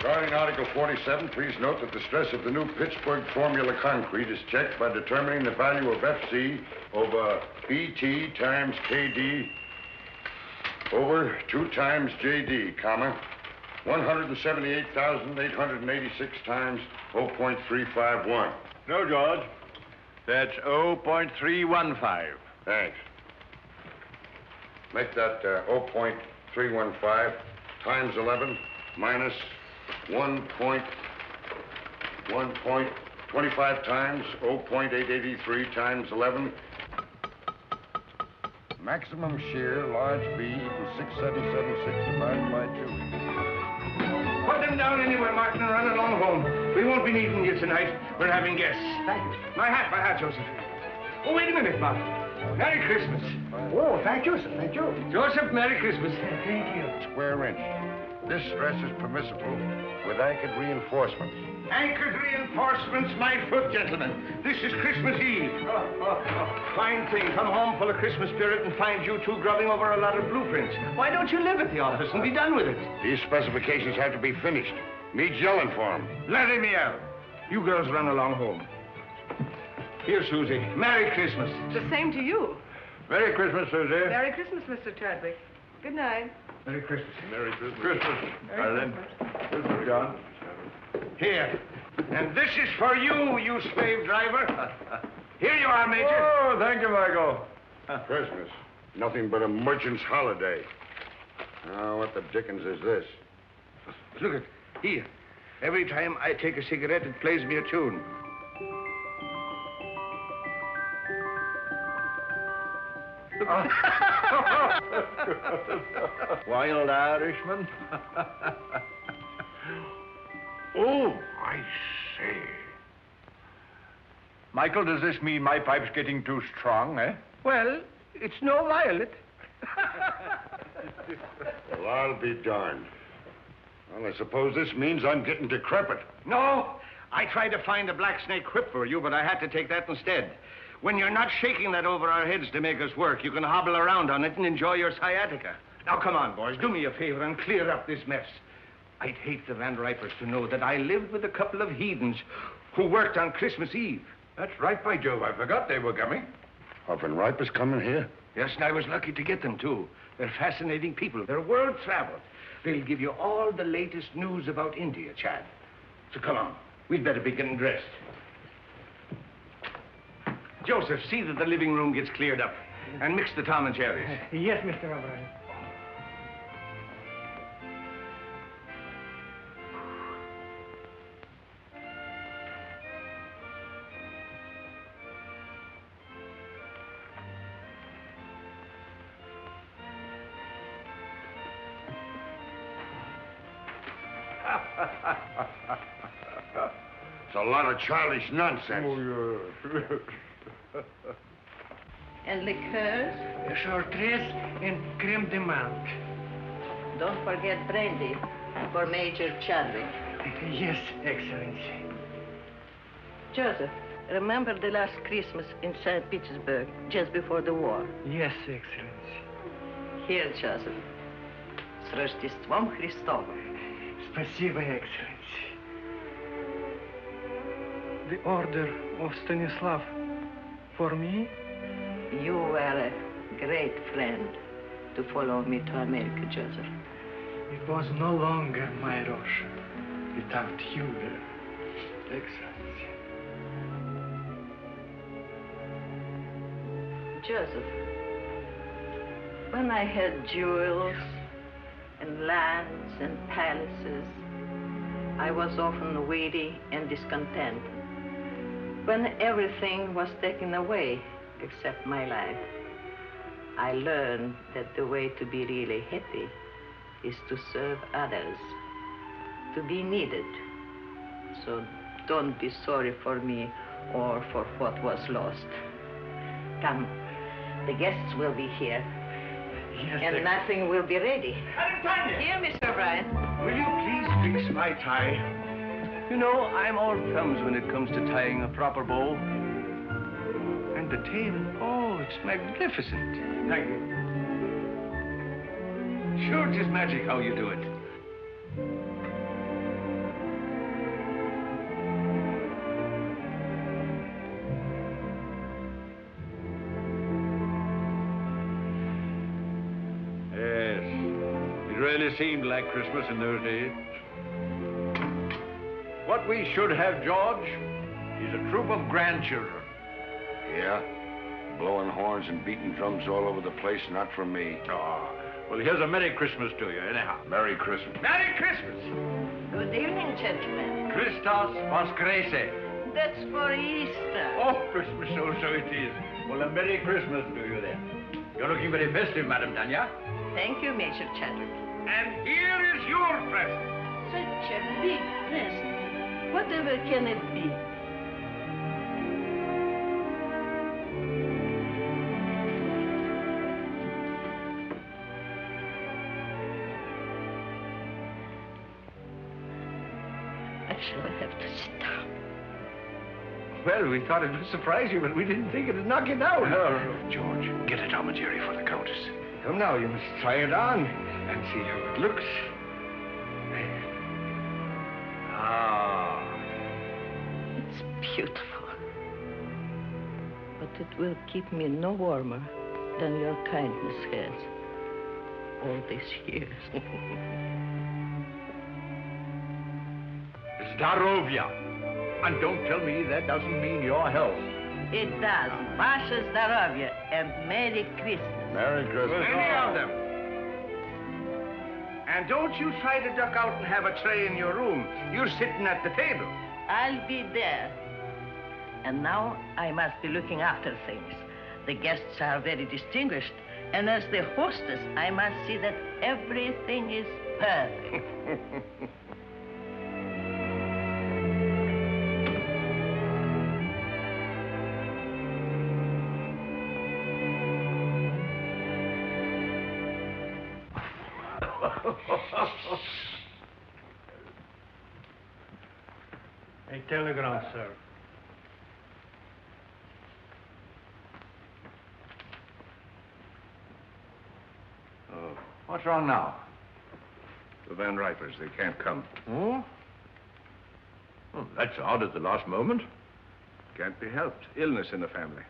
Regarding Article 47, please note that the stress of the new Pittsburgh formula concrete is checked by determining the value of FC over BT times KD over 2 times JD, comma, 178,886 times 0.351. No, George. That's 0.315. Thanks. Make that 0.315 times 11 minus 1.25 times 0.883 times 11. Maximum shear, large B, equals 677.6 divided by 2. Put them down anywhere, Martin, and run along home. We won't be needing you tonight. We're having guests. Thank you. My hat, Joseph. Oh, wait a minute, Martin. Merry Christmas. Oh, thank you, sir. Thank you. Joseph, Merry Christmas. Thank you. Square inch. This stress is permissible with anchored reinforcements. Anchored reinforcements, my foot, gentlemen. This is Christmas Eve. Fine thing. Come home full of Christmas spirit and find you two grubbing over a lot of blueprints. Why don't you live at the office and be done with it? These specifications have to be finished. Me's yelling for them. Let him yell. You girls run along home. Here, Susie. Merry Christmas. The same to you. Merry Christmas, Susie. Merry Christmas, Mr. Chadwick. Good night. Merry Christmas. Merry Christmas. Christmas. Ireland. Christmas, John. Here. And this is for you, you slave driver. Here you are, Major. Oh, thank you, Michael. Christmas. Nothing but a merchant's holiday. Now, what the dickens is this? Look at here. Every time I take a cigarette, it plays me a tune. Wild Irishman. Oh, I say. Michael, does this mean my pipe's getting too strong, eh? Well, it's no violet. Well, I'll be darned. Well, I suppose this means I'm getting decrepit. No, I tried to find a black snake whip for you, but I had to take that instead. When you're not shaking that over our heads to make us work, you can hobble around on it and enjoy your sciatica. Now, come on, boys, do me a favor and clear up this mess. I'd hate the Van Ripers to know that I lived with a couple of heathens who worked on Christmas Eve. That's right, by Jove. I forgot they were coming. Are Van Ripers coming here? Yes, and I was lucky to get them, too. They're fascinating people. They're world travel. They'll give you all the latest news about India, Chad. So come on. We'd better be getting dressed. Joseph, see that the living room gets cleared up. And mix the Tom and Jerry's. Yes, Mr. Aubrey. It's a lot of childish nonsense. Oh, yes. And liqueurs? Chartreuse and creme de menthe. Don't forget brandy for Major Chadwick. Yes, Excellency. Joseph, remember the last Christmas in St. Petersburg, just before the war? Yes, Excellency. Here, Joseph. С Рождеством Христовым. Спасибо, Excellency. The order of Stanislav for me? You were a great friend to follow me to America, Joseph. It was no longer my Russia without you there, Excellency. Joseph, when I had jewels and lands and palaces, I was often weary and discontent. When everything was taken away except my life, I learned that the way to be really happy is to serve others, to be needed. So don't be sorry for me or for what was lost. Come, the guests will be here. Yes, And nothing will be ready. Here, Mr. O'Brien. Will you please fix my tie? You know, I'm all thumbs when it comes to tying a proper bow. And the tail, oh, it's magnificent. Thank you. Sure, it's just magic how you do it. seemed like Christmas in those days. What we should have, George, is a troop of grandchildren. Yeah? Blowing horns and beating drums all over the place, not from me. Oh, well, here's a Merry Christmas to you, anyhow. Merry Christmas. Merry Christmas! Good evening, gentlemen. Christos Voskreise. That's for Easter. Oh, Christmas, so it is. Well, a Merry Christmas to you then. You're looking very festive, Madam Tanya. Thank you, Major Chadwick. And here is your present. Such a big present. Whatever can it be? I shall have to sit down. Well, we thought it would surprise you, but we didn't think it'd knock you down. George, get a commentary for the Countess. Come now, you must try it on and see how it looks. Ah. It's beautiful. But it will keep me no warmer than your kindness has all these years. Zdarovia. And don't tell me that doesn't mean your health. It does. Vasha Zdarovia and Merry Christmas. Merry Christmas. Many of them. And don't you try to duck out and have a tray in your room. You're sitting at the table. I'll be there. And now I must be looking after things. The guests are very distinguished, and as the hostess, I must see that everything is perfect. A telegram, sir. What's wrong now? The Van Ripers, they can't come. Oh? Oh, that's odd at the last moment. Can't be helped. Illness in the family.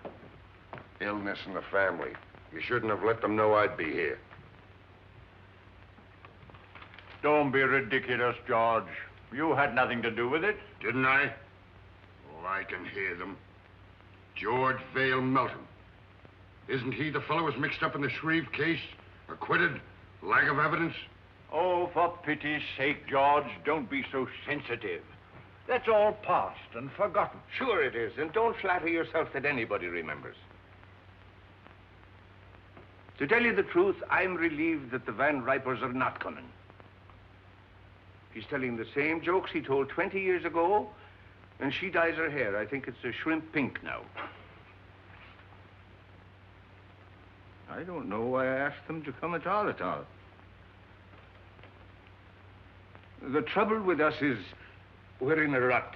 Illness in the family. You shouldn't have let them know I'd be here. Don't be ridiculous, George. You had nothing to do with it. Didn't I? Oh, I can hear them. George Vale Melton. Isn't he the fellow who's mixed up in the Shreve case? Acquitted? Lack of evidence? Oh, for pity's sake, George, don't be so sensitive. That's all past and forgotten. Sure it is, and don't flatter yourself that anybody remembers. To tell you the truth, I'm relieved that the Van Ripers are not coming. He's telling the same jokes he told 20 years ago, and she dyes her hair. I think it's a shrimp pink now. I don't know why I asked them to come at all. The trouble with us is we're in a rut.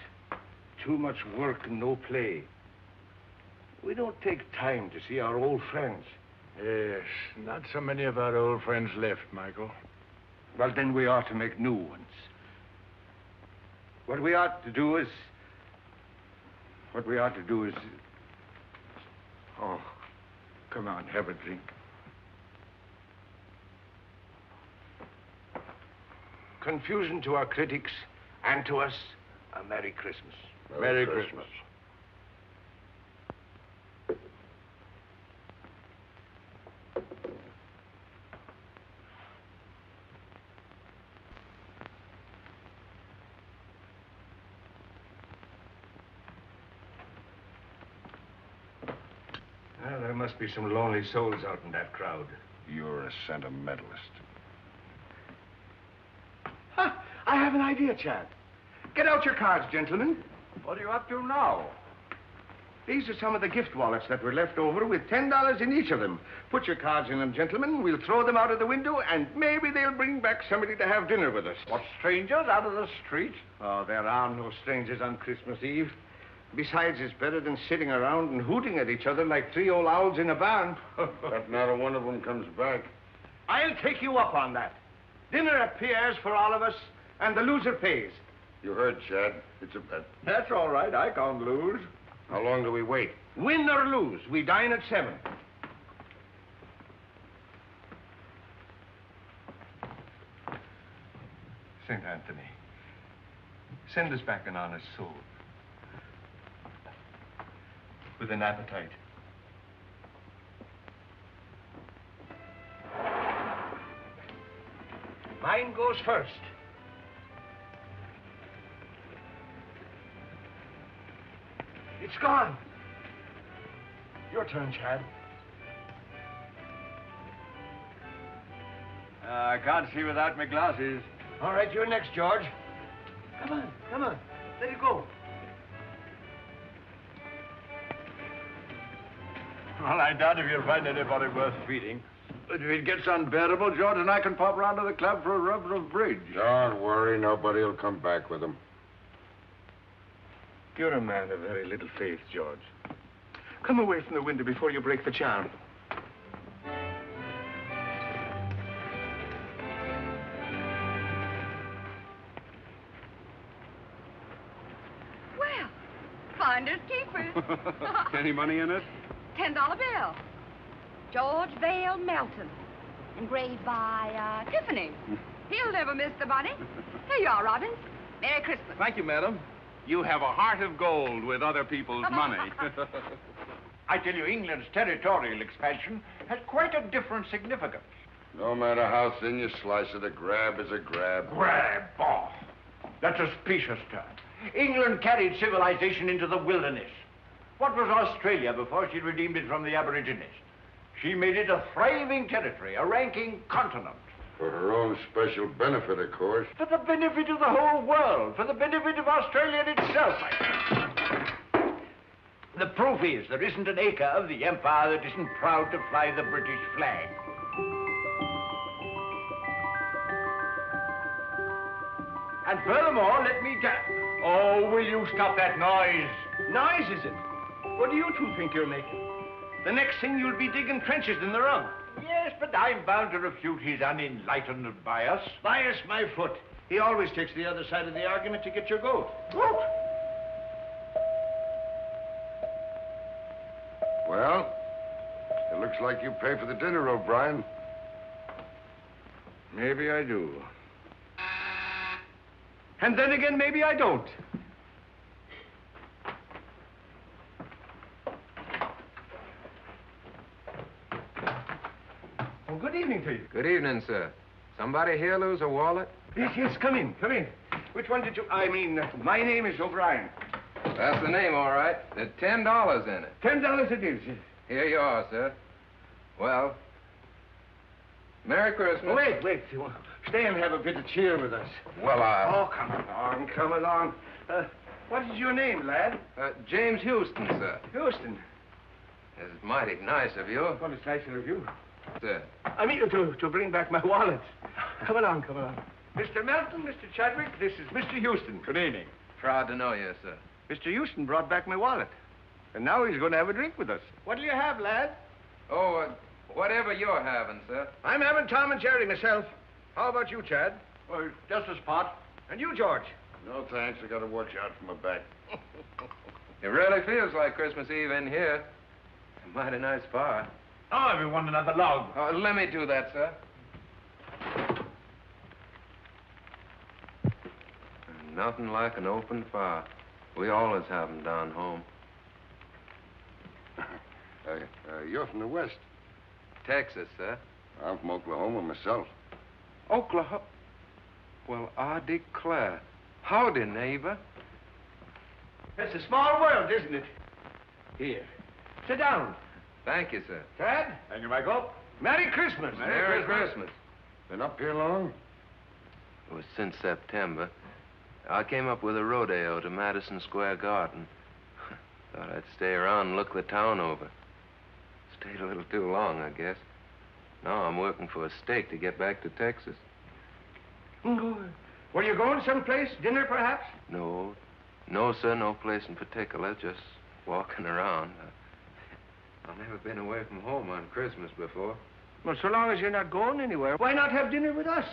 Too much work and no play. We don't take time to see our old friends. Yes, not so many of our old friends left, Michael. Well, then we ought to make new ones. What we ought to do is... Oh, come on, have a drink. Confusion to our critics and to us, a Merry Christmas. Merry Christmas. Well, there must be some lonely souls out in that crowd. You're a sentimentalist. Huh, I have an idea, Chad. Get out your cards, gentlemen. What are you up to now? These are some of the gift wallets that were left over with $10 in each of them. Put your cards in them, gentlemen. We'll throw them out of the window, and maybe they'll bring back somebody to have dinner with us. What, strangers out of the street? Oh, there are no strangers on Christmas Eve. Besides, it's better than sitting around and hooting at each other like three old owls in a barn. But not a one of them comes back. I'll take you up on that. Dinner at Pierre's for all of us, and the loser pays. You heard, Chad. It's a bet. That's all right. I can't lose. How long do we wait? Win or lose, we dine at 7. St. Anthony, send us back an honest soul. With an appetite. Mine goes first. It's gone. Your turn, Chad. I can't see without my glasses. All right, you're next, George. Come on, come on. Let it go. Well, I doubt if you'll find anybody worth feeding. But if it gets unbearable, George and I can pop round to the club for a rub of bridge. Don't worry, nobody will come back with him. You're a man of very little faith, George. Come away from the window before you break the charm. Well, finders keepers. Any money in it? $10 bill. George Vale Melton. Engraved by, Tiffany. He'll never miss the money. Here you are, Robbins. Merry Christmas. Thank you, madam. You have a heart of gold with other people's money. I tell you, England's territorial expansion has quite a different significance. No matter how thin you slice it, a grab is a grab. Grab off. That's a specious term. England carried civilization into the wilderness. What was Australia before she redeemed it from the Aborigines? She made it a thriving territory, a ranking continent. For her own special benefit, of course. For the benefit of the whole world, for the benefit of Australia itself. The proof is there isn't an acre of the empire that isn't proud to fly the British flag. And furthermore, let me tell... Oh, will you stop that noise? Noise, is it? What do you two think you're making? The next thing you'll be digging trenches in the rug. Yes, but I'm bound to refute his unenlightened bias. Bias my foot. He always takes the other side of the argument to get your goat. Goat? Well, it looks like you pay for the dinner, O'Brien. Maybe I do. And then again, maybe I don't. Well, good evening to you. Good evening, sir. Somebody here lose a wallet? Yes, yes, come in, come in. Which one did you... my name is O'Brien. That's the name, all right. There's $10 in it. $10 it is, yes. Here you are, sir. Well, Merry Christmas. Wait. Stay and have a bit of cheer with us. Well, Oh, come along. What is your name, lad? James Houston, sir. Houston. It's mighty nice of you. Well, it's nicer of you. Sir. I mean to bring back my wallet. Come along. Mr. Melton, Mr. Chadwick, this is Mr. Houston. Good evening. Proud to know you, sir. Mr. Houston brought back my wallet. And now he's going to have a drink with us. What'll you have, lad? Oh, whatever you're having, sir. I'm having Tom and Jerry myself. How about you, Chad? Well, just a spot. And you, George? No, thanks. I got to watch out for my back. It really feels like Christmas Eve in here. A mighty nice fire. Oh, everyone another log. Oh, let me do that, sir. Nothing like an open fire. We always have them down home. You're from the West. Texas, sir. I'm from Oklahoma myself. Oklahoma? Well, I declare. Howdy, neighbor. It's a small world, isn't it? Here. Sit down. Thank you, sir. Chad? Thank you, Michael. Merry Christmas. Merry Christmas. Been up here long? It was since September. I came up with a rodeo to Madison Square Garden. Thought I'd stay around and look the town over. Stayed a little too long, I guess. Now I'm working for a stake to get back to Texas. Were you going someplace? Dinner, perhaps? No, sir, no place in particular. Just walking around. I've never been away from home on Christmas before. Well, so long as you're not going anywhere, why not have dinner with us?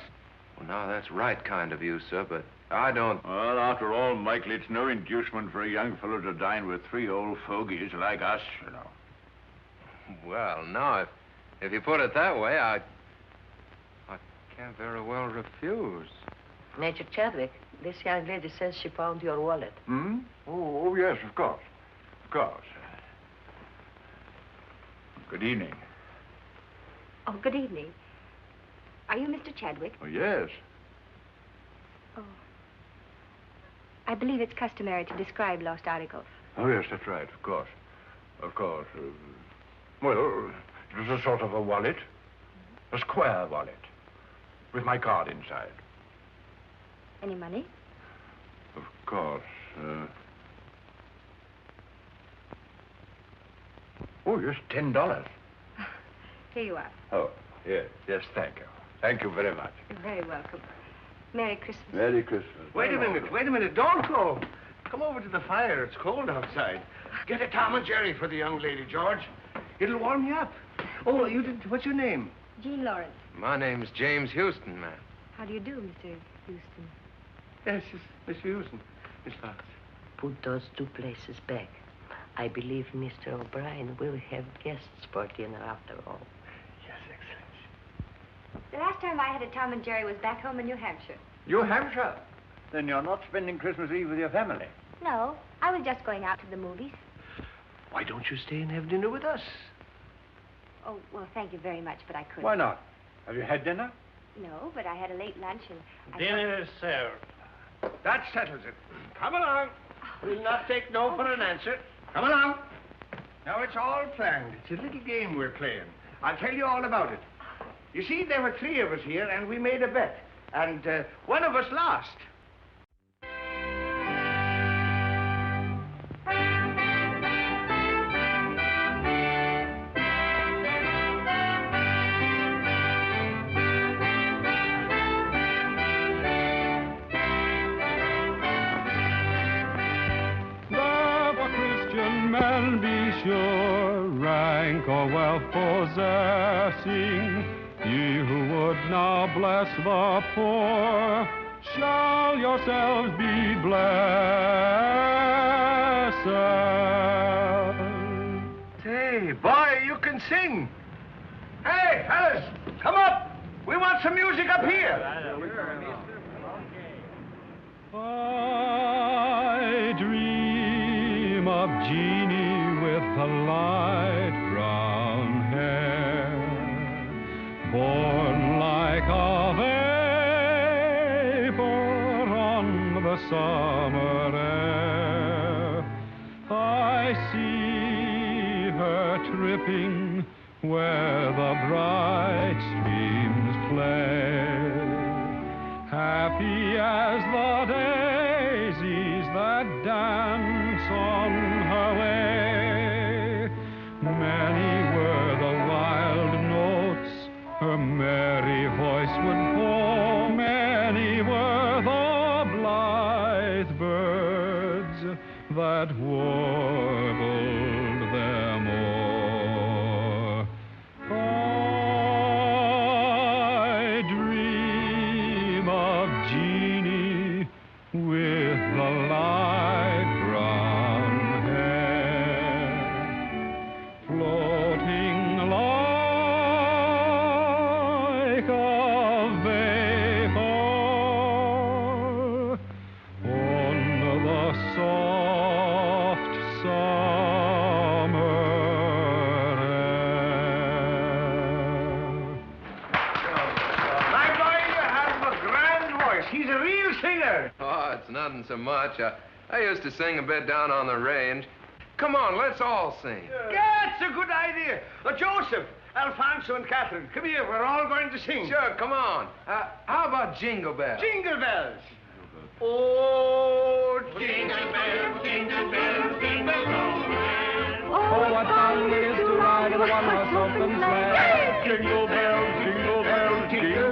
Well, now, that's right kind of you, sir, but I don't... Well, after all, Michael, it's no inducement for a young fellow to dine with three old fogies like us, you know. Well, now, if you put it that way, I can't very well refuse. Major Chadwick, this young lady says she found your wallet. Hmm? Oh, yes, of course. Of course. Good evening. Oh, good evening. Are you Mr. Chadwick? Oh, yes. Oh. I believe it's customary to describe lost articles. Oh, yes, that's right, of course. Of course. Well, it was a sort of a wallet. A square wallet. With my card inside. Any money? Of course. Oh, yes, $10. Here you are. Oh, yes, yes, thank you. Thank you very much. You're very welcome. Merry Christmas. Merry Christmas. Wait a minute. Don't go. Come over to the fire. It's cold outside. Get a Tom and Jerry for the young lady, George. It'll warm you up. Oh, you did. What's your name? Jean Lawrence. My name's James Houston, ma'am. How do you do, Mr. Houston? Yes, Miss Houston. Miss Lawrence. Put those two places back. I believe Mr. O'Brien will have guests for dinner after all. Yes, Excellency. The last time I had a Tom and Jerry was back home in New Hampshire. New Hampshire? Then you're not spending Christmas Eve with your family? No, I was just going out to the movies. Why don't you stay and have dinner with us? Oh, well, thank you very much, but I couldn't. Why not? Have you had dinner? No, but I had a late lunch and Dinner is served. That settles it. Come along. We'll not take no for an answer. Come along. Now, it's all planned. It's a little game we're playing. I'll tell you all about it. You see, there were 3 of us here, and we made a bet. And one of us lost. Man be sure, rank or wealth possessing, ye who would now bless the poor, shall yourselves be blessed. Hey, boy, you can sing. Hey, fellas, come up. We want some music up here. I dream of Jeannie with the light brown hair, born like a vapor on the summer air. I see her tripping where the bright streams play, happy as the daisies that dance on her way. Many were the wild notes her merry voice would pour, many were the blithe birds that warbled them o'er. I dream of Jeannie with the light brown hair, floating like a vapor on the soft summer air. My boy, you have a grand voice. He's a real singer. Oh, it's nothing so much. I used to sing a bit down on the range. Come on, let's all sing. That's a good idea. Joseph, Alfonso, and Catherine, come here. We're all going to sing. Sure, come on. How about Jingle Bells? Jingle bells. Oh, jingle bells, jingle bells, jingle all the way. Oh, what fun it is to ride in a one-horse open sleigh. Jingle bells, jingle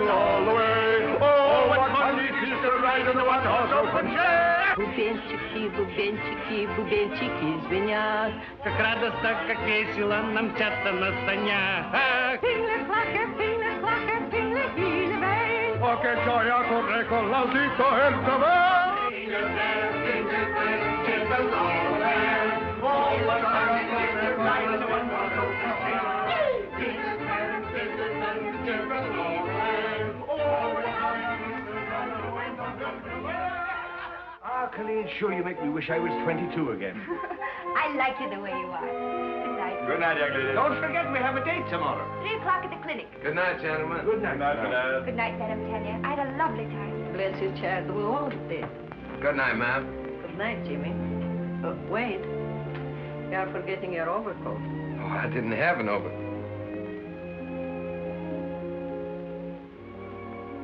all the way. Oh, what fun it is to ride in the one-horse open sleigh. Бубенчики, бубенчики, бубенчики звенят. Как радостно, как весело нам мчаться на санях. Oh, che gioia corre con l'aldito e il cavallo. Jingle bells, jingle all the way. Oh, what fun it is to ride in the one-horse open sleigh. Jingle bells, jingle all the way. Oh, what fun it is to ride in the one-horse Colleen, sure you make me wish I was 22 again. I like you the way you are. Good night. Good night, young lady. Don't forget, we have a date tomorrow. 3 o'clock at the clinic. Good night, gentlemen. Good night. Good night, Madam Tanya. I had a lovely time. Bless you, child. We all did. Good night, ma'am. Good night, Jimmy. Wait. You are forgetting your overcoat. Oh, I didn't have an overcoat.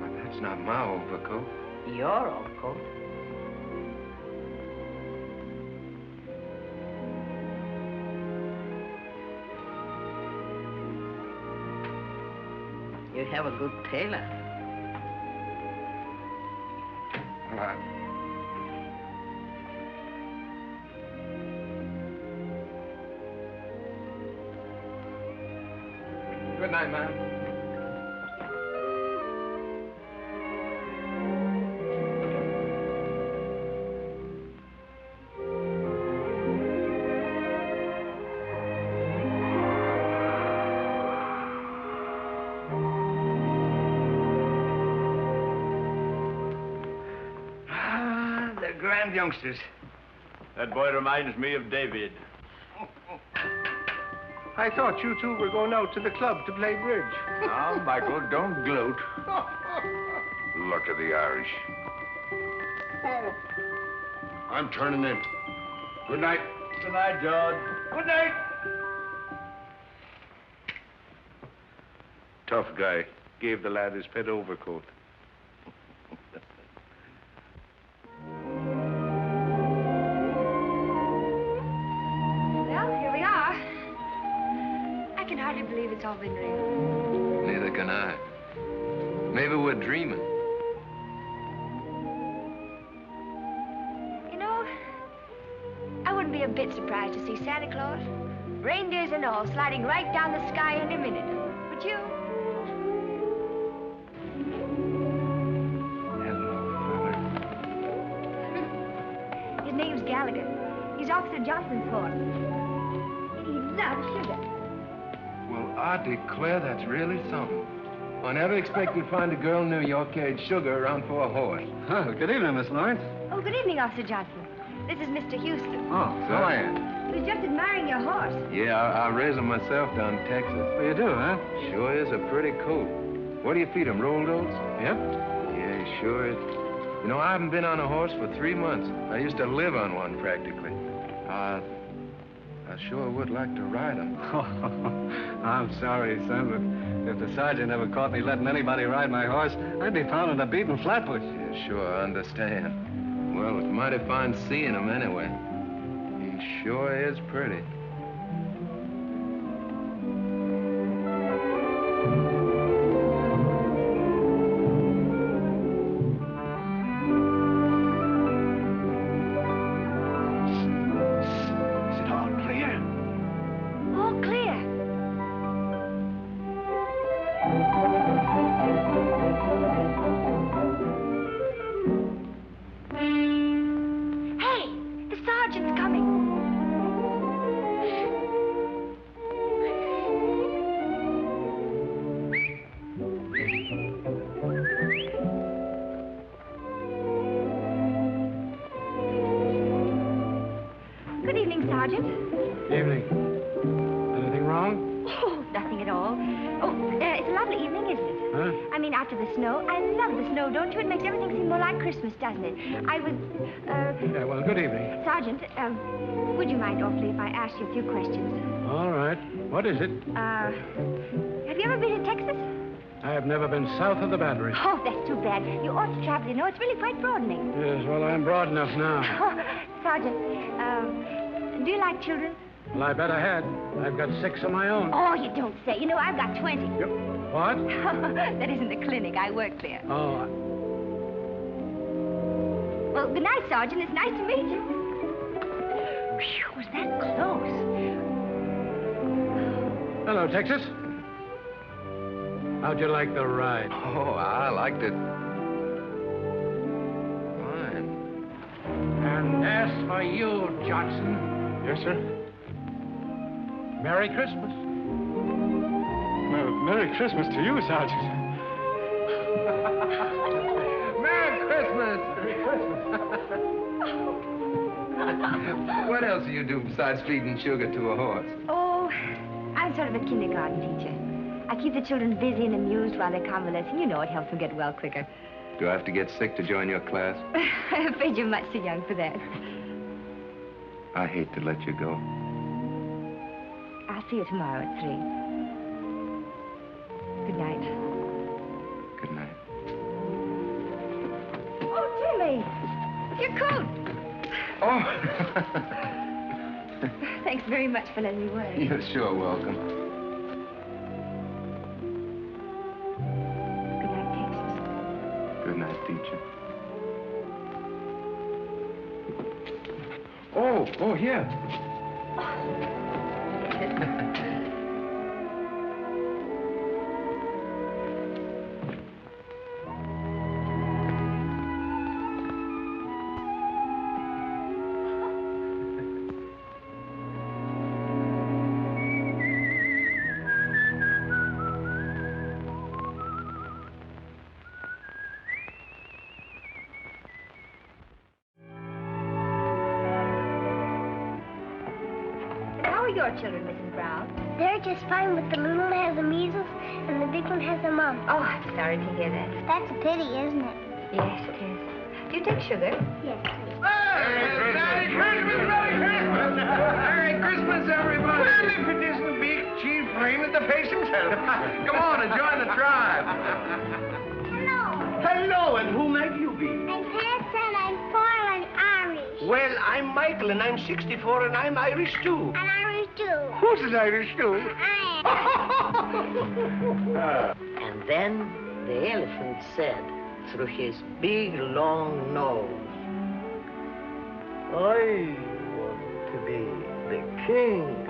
But that's not my overcoat. Your overcoat? You have a good tailor. Well, Good night, ma'am. They're grand youngsters. That boy reminds me of David. I thought you two were going out to the club to play bridge. Now, Michael, don't gloat. Luck of the Irish. I'm turning in. Good night. Good night, George. Good night. Tough guy. Gave the lad his pet overcoat. Well, here we are. I can hardly believe it's all been real. Neither can I. Maybe we're dreaming. You know, I wouldn't be a bit surprised to see Santa Claus, reindeers and all, sliding right down the sky any minute. Would you? His name's Gallagher. He's Officer Johnson's horse. And he loves sugar. Well, I declare that's really something. I never expected to find a girl in New York carried sugar around for a horse. Oh, good evening, Miss Lawrence. Oh, good evening, Officer Johnson. This is Mr. Houston. Oh, So I am. He was just admiring your horse. Yeah, I raised him myself down in Texas. Well, you do, huh? Sure is a pretty coat. What do you feed him, rolled oats? Yep. Yeah, he sure is. You know, I haven't been on a horse for 3 months. I used to live on one, practically. I sure would like to ride him. I'm sorry, son, but if the sergeant ever caught me letting anybody ride my horse, I'd be pounding a beaten flatbush. Yeah, sure, I understand. Well, it's mighty fine seeing him anyway. He sure is pretty. Is it all clear? All clear. Hey, the sergeant's coming. Good evening, Sergeant. Evening. Anything wrong? Oh, nothing at all. Oh, it's a lovely evening, isn't it? Huh? I mean, after the snow. I love the snow, don't you? It makes everything seem more like Christmas, doesn't it? I was, Yeah, well, good evening. Sergeant, would you mind awfully if I asked you a few questions? All right. What is it? Have you ever been in Texas? I have never been south of the Battery. Oh, that's too bad. You ought to travel, you know. It's really quite broadening. Yes, well, I'm broad enough now. Sergeant, do you like children? Well, I bet I had. I've got 6 of my own. Oh, you don't say. You know, I've got 20. Yep. What? That isn't the clinic. I work there. Oh, Well, good night, Sergeant. It's nice to meet you. Phew, was that close? hello, Texas. How'd you like the ride? Oh, I liked it. Fine. And as for you, Johnson. Yes, sir? Merry Christmas. Well, Merry Christmas to you, Sergeant. Merry Christmas! Merry Christmas. What else do you do besides feeding sugar to a horse? Oh, I'm sort of a kindergarten teacher. I keep the children busy and amused while they're convalescing. You know, it helps them get well quicker. Do I have to get sick to join your class? I'm afraid you're much too young for that. I hate to let you go. I'll see you tomorrow at 3. Good night. Good night. Oh, Jimmy! Your coat! Oh! Thanks very much for letting me wear it. You're sure welcome. Good night, Texas. Good night, teacher. Oh, here. How are your children, Mrs. Brown? They're just fine, but the little one has the measles and the big one has the mumps. Oh, I'm sorry to hear that. That's a pity, isn't it? Yes, it is. Do you take sugar? Yes, please. Merry Christmas! Merry Christmas, everybody! Well, if it isn't Big Chief Rain in the face himself. Come on and join the tribe. Hello. Hello, and who might you be? I'm Pat and I'm 4 and Irish. Well, I'm Michael, and I'm 64, and I'm Irish, too. And Irish too. Who's an Irish, too? I And then the elephant said, through his big, long nose, I want to be the king.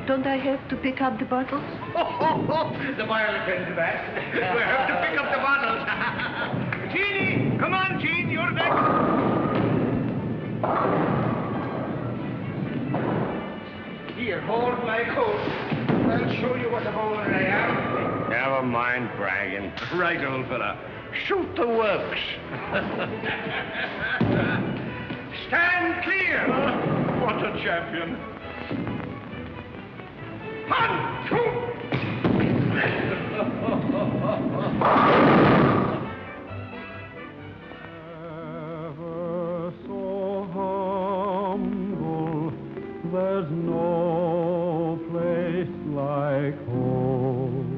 Don't I have to pick up the bottles? The boy'll attend to that. We have to pick up the bottles. Jeannie! Come on, Jean, you're next. Here, hold my coat. I'll show you what a bowler I am. Never mind bragging. Right, old fella. Shoot the works. Stand clear. What a champion. 1, 2. Ever so humble, there's no place like home.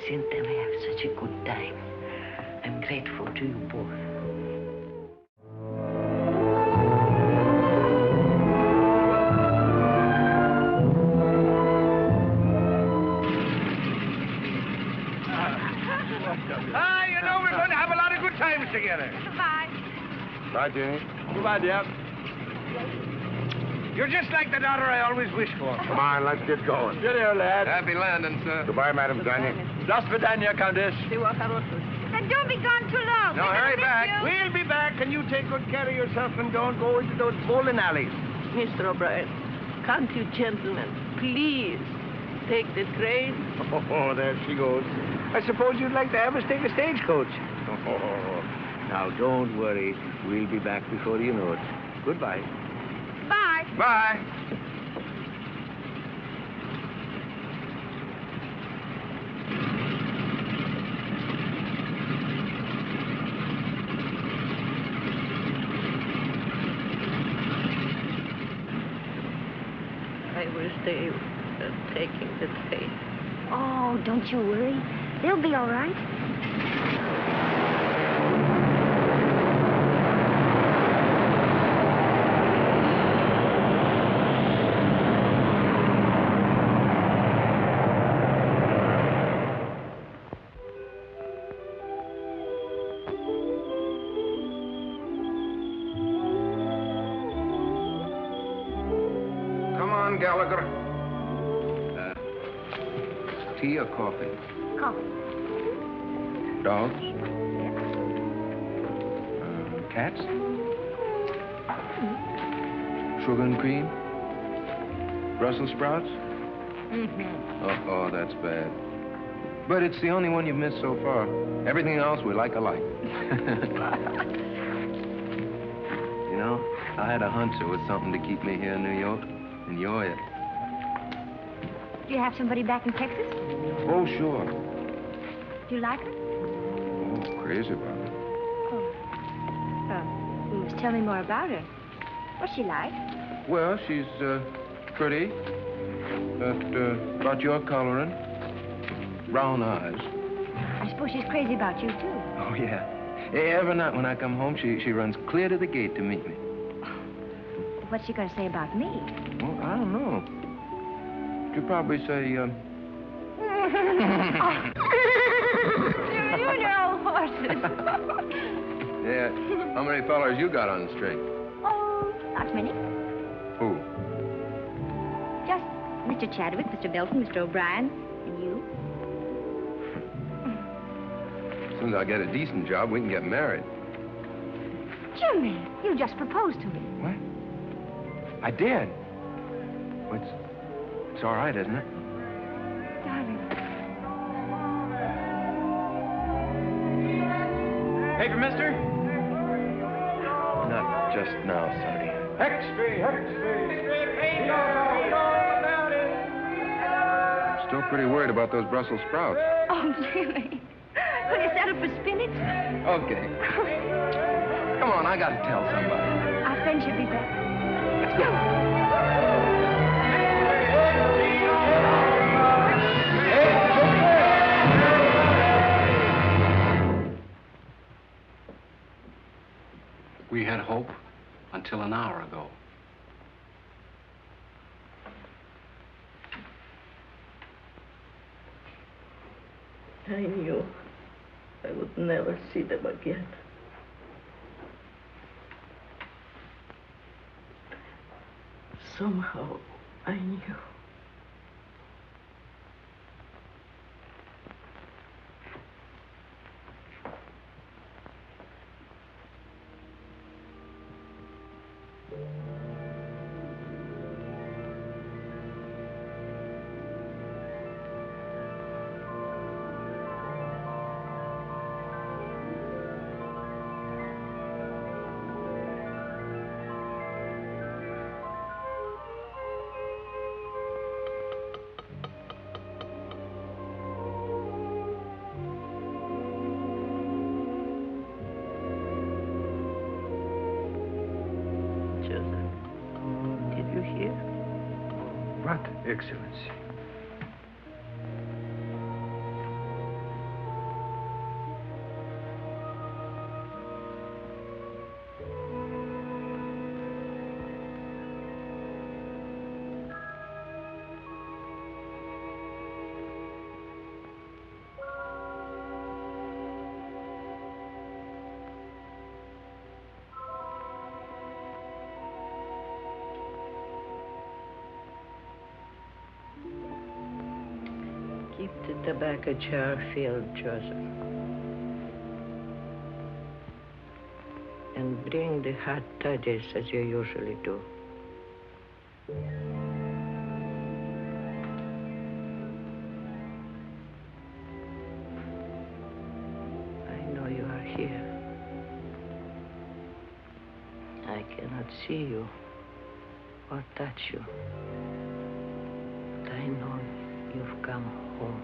Seen them have such a good time. I'm grateful to you both. Bye, Jenny. Goodbye, dear. You're just like the daughter I always wished for. Come on, let's get going. Get here, lad. Happy landing, sir. Goodbye, Madam Tanya. До свидания, Countess. Then don't be gone too long. No, We're gonna hurry miss back. you. We'll be back, and you take good care of yourself and don't go into those bowling alleys. Mr. O'Brien, can't you gentlemen please take the train? Oh, there she goes. I suppose you'd like to have us take a stagecoach. Oh, now, don't worry. We'll be back before you know it. Goodbye. Bye. Bye. I wish they were taking the train. Oh, don't you worry. They'll be all right. Come on, Gallagher. Tea or coffee? Coffee. Dogs? Cats? Sugar and cream? Brussels sprouts? Mm-hmm. Oh, that's bad. But it's the only one you've missed so far. Everything else we like alike. You know, I had a hunch there was something to keep me here in New York, and you're it. Do you have somebody back in Texas? Oh, sure. Do you like her? Oh, crazy about it. You must tell me more about her. What's she like? Well, she's pretty. About your coloring. Brown eyes. I suppose she's crazy about you, too. Oh, yeah. Every night when I come home, she runs clear to the gate to meet me. What's she going to say about me? Well, I don't know. She'll probably say, You know horses. Yeah. How many fellers you got on the string? Oh, not many. Who? Just Mr. Chadwick, Mr. Belton, Mr. O'Brien, and you. As soon as I get a decent job, we can get married. Jimmy, you just proposed to me. What? I did. Well, it's all right, isn't it? Darling. Paper, mister? Not just now, Sonny. Extra. I'm still pretty worried about those Brussels sprouts. Oh, Jimmy. Will you settle for spinach? Okay. Come on, I gotta tell somebody. Our friend should be back. Let's go. We had hope until an hour ago. I knew I would never see them again. Somehow, I knew. What, Excellency? Keep the tobacco jar filled, Joseph. And bring the hot toddies as you usually do. I know you are here. I cannot see you or touch you. But I know you've come home.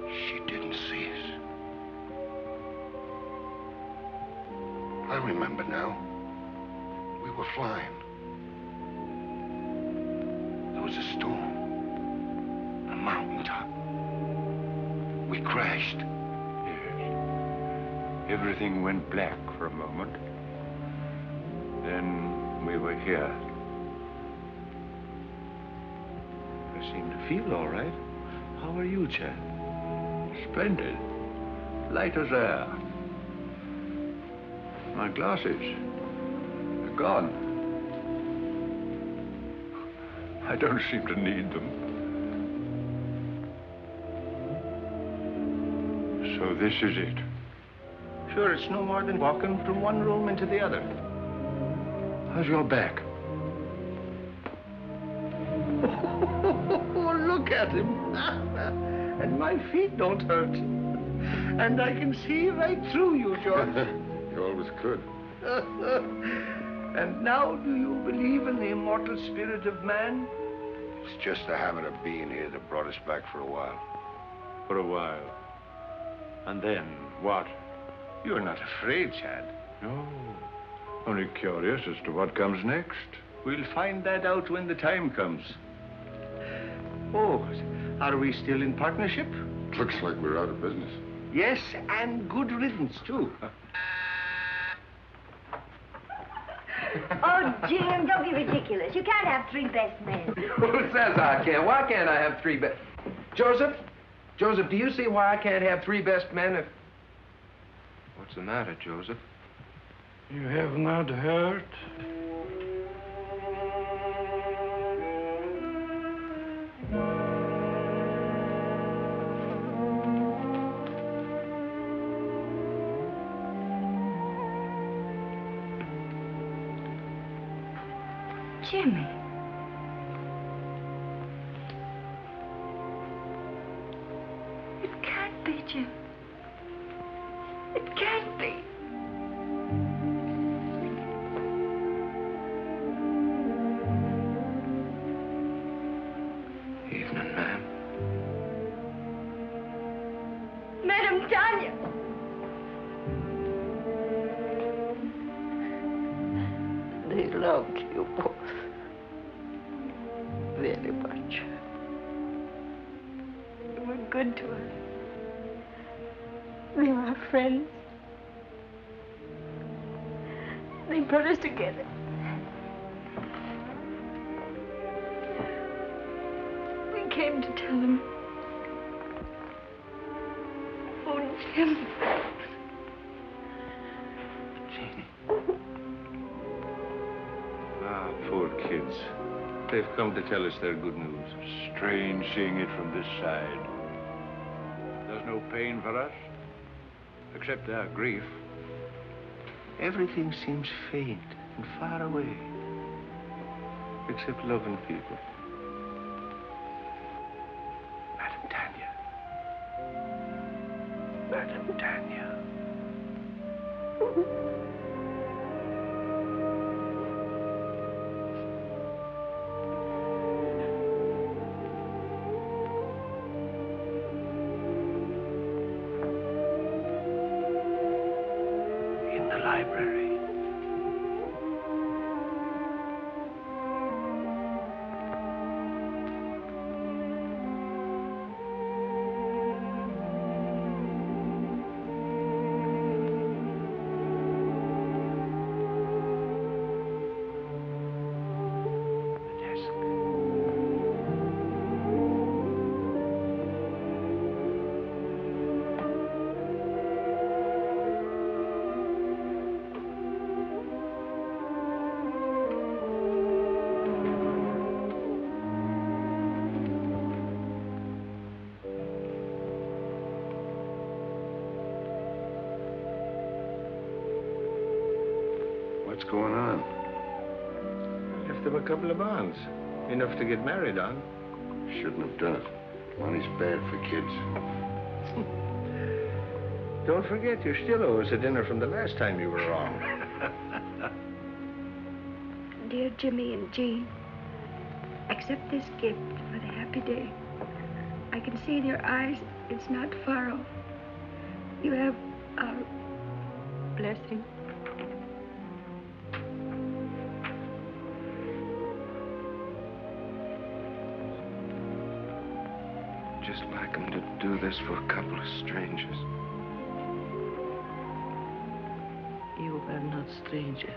She didn't see us. I remember now. We were flying. There was a storm. A mountaintop. We crashed. Yes. Everything went black for a moment. Then we were here. I seem to feel all right. How are you, Chad? Splendid. Light as air. My glasses. They're gone. I don't seem to need them. So this is it. Sure, it's no more than walking from one room into the other. How's your back? Oh, look at him. And my feet don't hurt. And I can see right through you, George. You always could. And now, do you believe in the immortal spirit of man? It's just the habit of being here that brought us back for a while. For a while. And then, what? You're not afraid, Chad. No. Only curious as to what comes next. We'll find that out when the time comes. Oh, are we still in partnership? Looks like we're out of business. Yes, and good riddance, too. Oh, Jim, don't be ridiculous. You can't have three best men. Who says I can? Why can't I have three best... Joseph? Joseph, do you see why I can't have three best men if... What's the matter, Joseph? You have not heard? Jimmy. It can't be, Jim. It can't be. Evening, ma'am. Madam Tanya. They loved you both very much. You were good to us. They were our friends. They brought us together. We came to tell them. Oh, Jim. Ah, poor kids. They've come to tell us their good news. Strange seeing it from this side. There's no pain for us, except our grief. Everything seems faint and far away, except loving people. Madam Tanya. Madam Tanya. In the library. of a couple of bonds. Enough to get married on. Shouldn't have done it. Money's bad for kids. Don't forget, you still owe us a dinner from the last time you were wrong. Dear Jimmy and Jean, accept this gift for the happy day. I can see in your eyes it's not far off. You have our blessing. Just like him to do this for a couple of strangers. You are not strangers.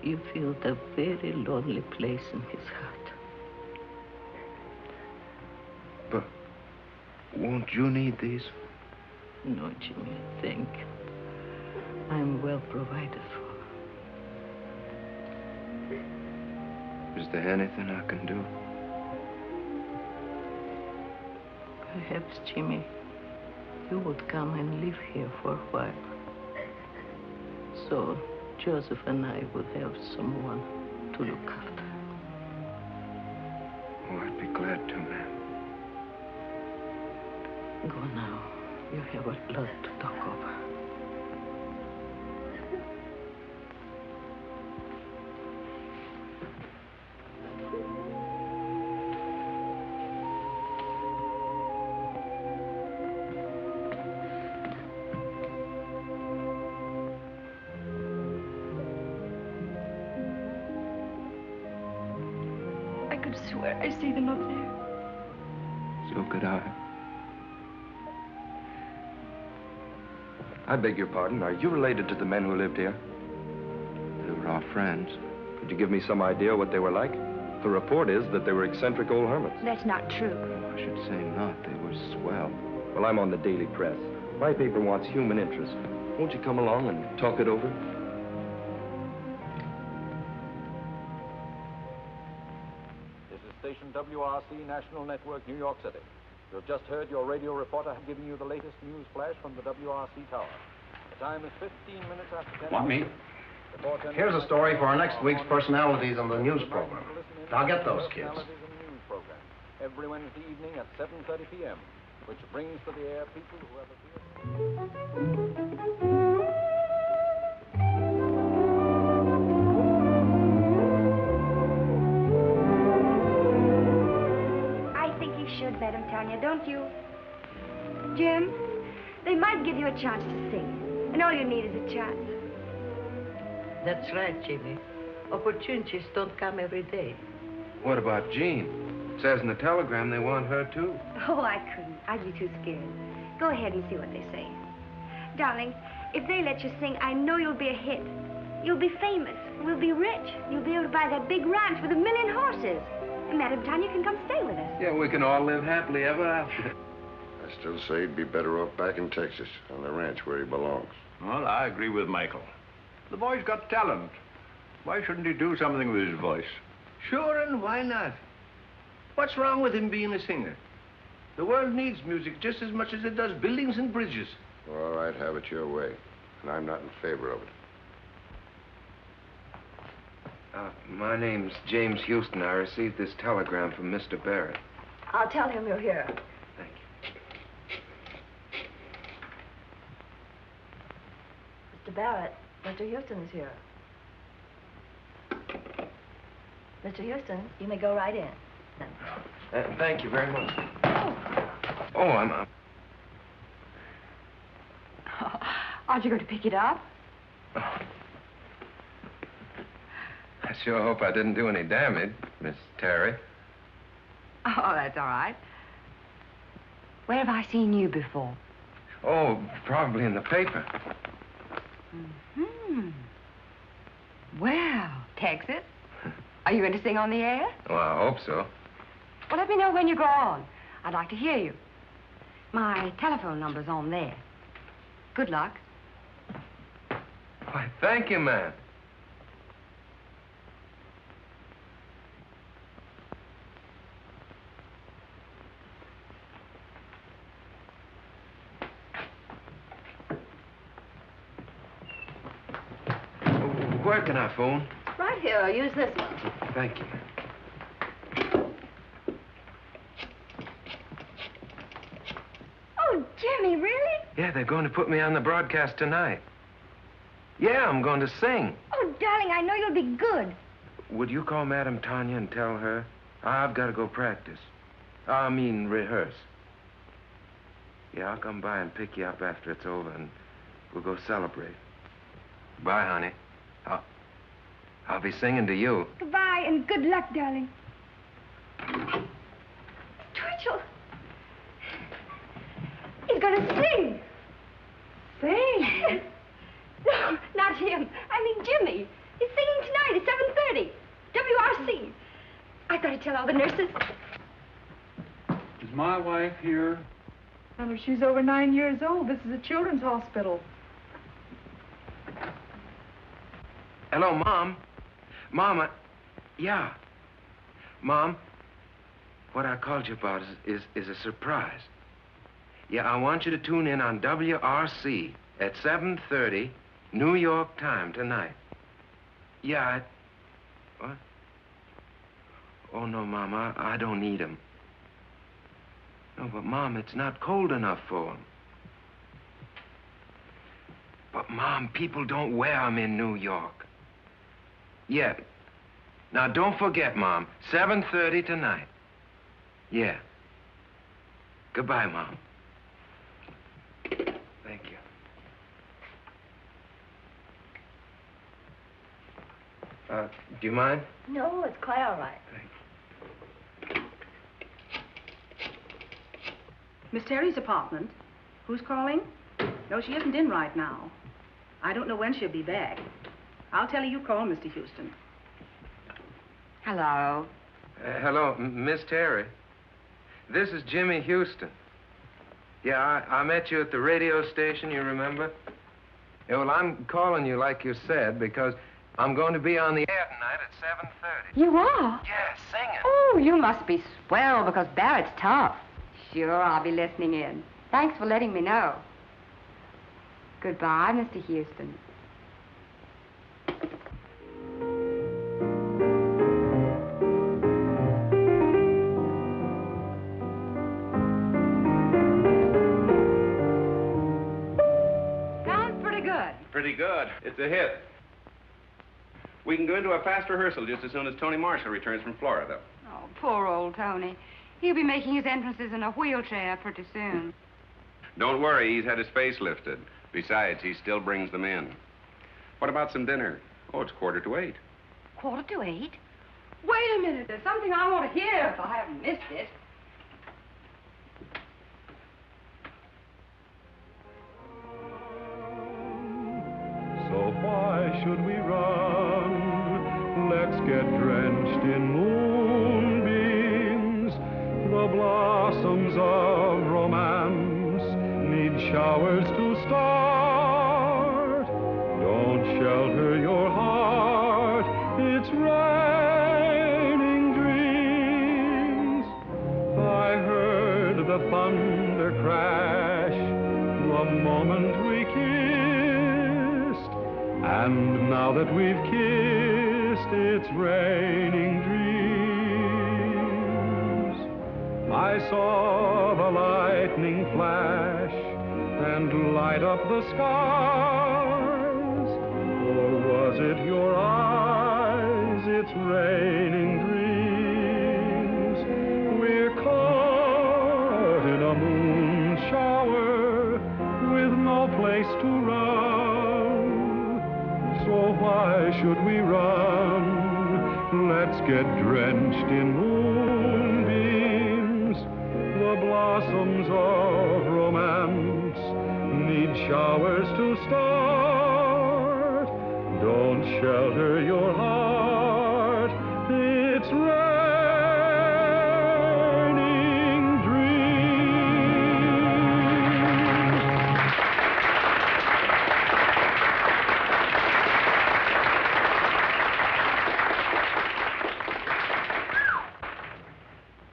You feel the very lonely place in his heart. But won't you need these? No, Jimmy, thank you. I'm well provided for. Is there anything I can do? Perhaps, Jimmy, you would come and live here for a while. So Joseph and I would have someone to look after. Oh, I'd be glad to, ma'am. Go now. You have a lot to talk over. I could swear I see them up there. So could I. I beg your pardon. Are you related to the men who lived here? They were our friends. Could you give me some idea what they were like? The report is that they were eccentric old hermits. That's not true. I should say not. They were swell. Well, I'm on the daily press. My paper wants human interest. Won't you come along and talk it over? This is station WRC National Network, New York City. You've just heard your radio reporter giving you the latest news flash from the WRC tower. The time is 15 minutes after 10. Want me? Here's a story for our next week's personalities on the news program. Now get those kids. Every Wednesday evening at 7:30 p.m., which brings to the air people who have appeared. I think you should let him, Tanya, don't you? Jim, they might give you a chance to sing, and all you need is a chance. That's right, Jimmy. Opportunities don't come every day. What about Jean? It says in the telegram they want her, too. Oh, I couldn't. I'd be too scared. Go ahead and see what they say. Darling, if they let you sing, I know you'll be a hit. You'll be famous. We'll be rich. You'll be able to buy that big ranch with 1,000,000 horses. And Madam Tanya can come stay with us. Yeah, we can all live happily ever after. I still say he'd be better off back in Texas, on the ranch where he belongs. Well, I agree with Michael. The boy's got talent. Why shouldn't he do something with his voice? Sure, and why not? What's wrong with him being a singer? The world needs music just as much as it does buildings and bridges. All right, have it your way. And I'm not in favor of it. My name's James Houston. I received this telegram from Mr. Barrett. I'll tell him you're here. Thank Mr. Barrett, Mr. Houston is here. Mr. Houston, you may go right in. Thank you very much. Oh, I'm... Aren't you going to pick it up? I sure hope I didn't do any damage, Miss Terry. Oh, that's all right. Where have I seen you before? Oh, probably in the paper. Hmm. Well, Texas. Are you going to sing on the air? Well, I hope so. Well, let me know when you go on. I'd like to hear you. My telephone number's on there. Good luck. Why, thank you, ma'am. Where can I phone? Right here. I'll use this one. Thank you. Oh, Jimmy, really? Yeah, they're going to put me on the broadcast tonight. Yeah, I'm going to sing. Oh, darling, I know you'll be good. Would you call Madame Tanya and tell her? I've got to go practice. I mean, rehearse. Yeah, I'll come by and pick you up after it's over, and we'll go celebrate. Bye, honey. I'll be singing to you. Goodbye, and good luck, darling. Twitchell. He's going to sing. Sing? No, not him. I mean Jimmy. He's singing tonight at 7:30. WRC. I've got to tell all the nurses. Is my wife here? Well, she's over 9 years old. This is a children's hospital. Hello, Mom. Mama. Yeah. Mom, what I called you about is a surprise. Yeah, I want you to tune in on WRC at 7:30, New York time tonight. Yeah, what? Oh, no, Mom, I don't need 'em. No, but, Mom, it's not cold enough for 'em. But, Mom, people don't wear 'em in New York. Yeah. Now, don't forget, Mom, 7:30 tonight. Yeah. Goodbye, Mom. Thank you. Do you mind? No, it's quite all right. Miss Terry's apartment. Who's calling? No, she isn't in right now. I don't know when she'll be back. I'll tell her you called, Mr. Houston. Hello. Hello, Miss Terry. This is Jimmy Houston. Yeah, I met you at the radio station, you remember? Yeah, well, I'm calling you like you said because I'm going to be on the air tonight at 7:30. You are? Yeah, singing. Oh, you must be swell because Barrett's tough. Sure, I'll be listening in. Thanks for letting me know. Goodbye, Mr. Houston. Sounds pretty good. Pretty good. It's a hit. We can go into a fast rehearsal just as soon as Tony Marshall returns from Florida. Oh, poor old Tony. He'll be making his entrances in a wheelchair pretty soon. Don't worry, he's had his face lifted. Besides, he still brings them in. What about some dinner? Oh, it's 7:45. 7:45? Wait a minute. There's something I want to hear if I haven't missed it. So why should we run? Let's get drenched in moonbeams. The blossoms of romance need showers to start. Don't shelter your heart, it's raining dreams. I heard the thunder crash the moment we kissed, and now that we've kissed, it's raining dreams. I saw the lightning flash and light up the skies, or was it your eyes? It's raining dreams. We're caught in a moon shower with no place to run. So why should we run? Let's get drenched in moonbeams. The blossoms of romance need showers to start. Don't shelter your heart, it's raining dreams.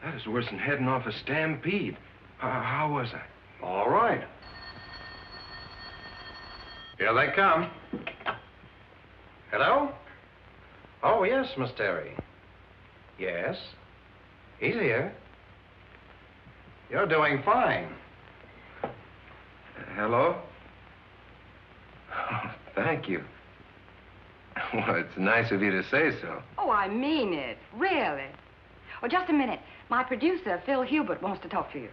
That is worse than heading off a stampede. How was I? All right. Here they come. Hello? Oh, yes, Miss Terry. Yes. He's here. You're doing fine. Hello? Oh, thank you. Well, it's nice of you to say so. Oh, I mean it. Really. Oh, just a minute. My producer, Phil Hubert, wants to talk to you.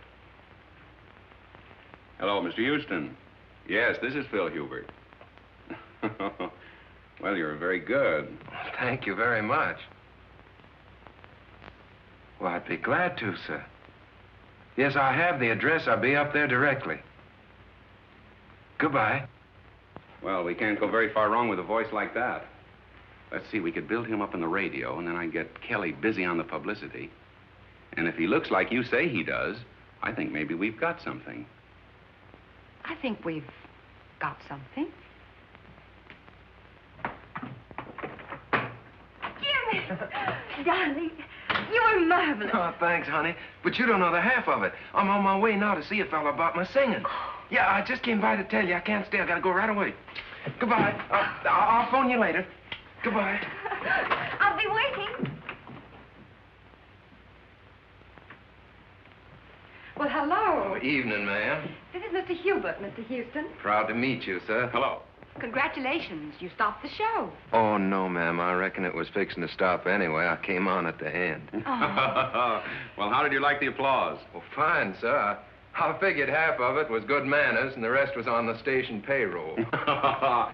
Hello, Mr. Houston. Yes, this is Phil Hubert. Well, you're very good. Thank you very much. Well, I'd be glad to, sir. Yes, I have the address. I'll be up there directly. Goodbye. Well, we can't go very far wrong with a voice like that. Let's see, we could build him up on the radio, and then I'd get Kelly busy on the publicity. And if he looks like you say he does, I think maybe we've got something. I think we've got something. Jimmy! Darling, you were marvelous. Oh, thanks, honey. But you don't know the half of it. I'm on my way now to see a fella about my singing. Yeah, I just came by to tell you I can't stay. I gotta go right away. Goodbye. I'll phone you later. Goodbye. I'll be waiting. Well, hello. Oh, evening, ma'am. This is Mr. Hubert, Mr. Houston. Proud to meet you, sir. Hello. Congratulations. You stopped the show. Oh, no, ma'am. I reckon it was fixing to stop anyway. I came on at the end. Oh. Well, how did you like the applause? Well, fine, sir. I figured half of it was good manners and the rest was on the station payroll.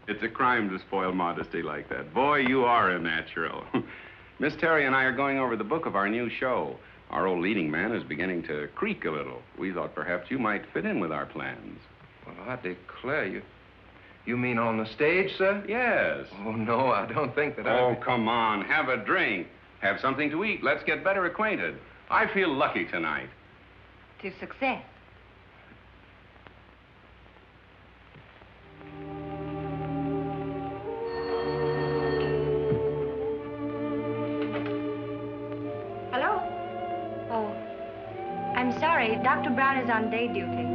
It's a crime to spoil modesty like that. Boy, you are a natural. Miss Terry and I are going over the book of our new show. Our old leading man is beginning to creak a little. We thought perhaps you might fit in with our plans. Well, I declare you. You mean on the stage, sir? Yes. Oh, no, I don't think that Oh, come on. Have a drink. Have something to eat. Let's get better acquainted. I feel lucky tonight. To success. Hello? Oh, I'm sorry. Dr. Brown is on day duty.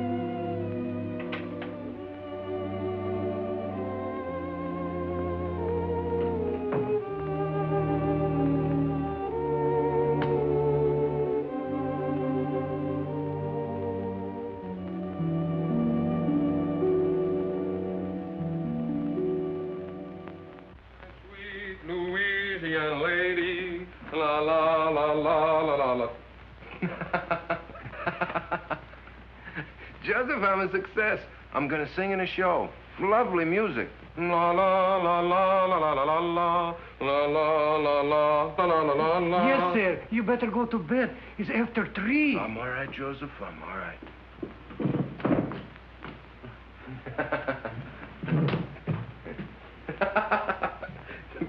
Joseph, I'm a success. I'm gonna sing in a show. Lovely music. La la la la la la la la la la la la la la la la. Yes, sir. You better go to bed. It's after 3. I'm all right, Joseph. I'm all right.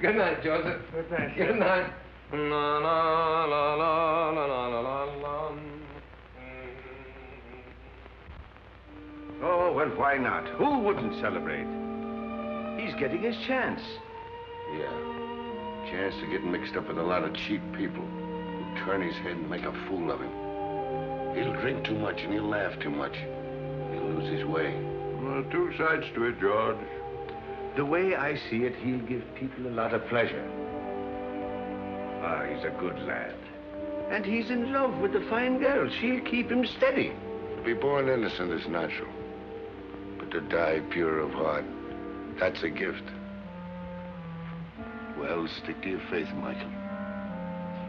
Good night, Joseph. Good night. Good night. La la la la la la la la la. Oh, well, why not? Who wouldn't celebrate? He's getting his chance. Yeah. Chance to get mixed up with a lot of cheap people who turn his head and make a fool of him. He'll drink too much and he'll laugh too much. He'll lose his way. Well, two sides to it, George. The way I see it, he'll give people a lot of pleasure. Ah, he's a good lad. And he's in love with a fine girl. She'll keep him steady. To be born innocent is natural. But to die pure of heart, that's a gift. Well, stick to your faith, Michael.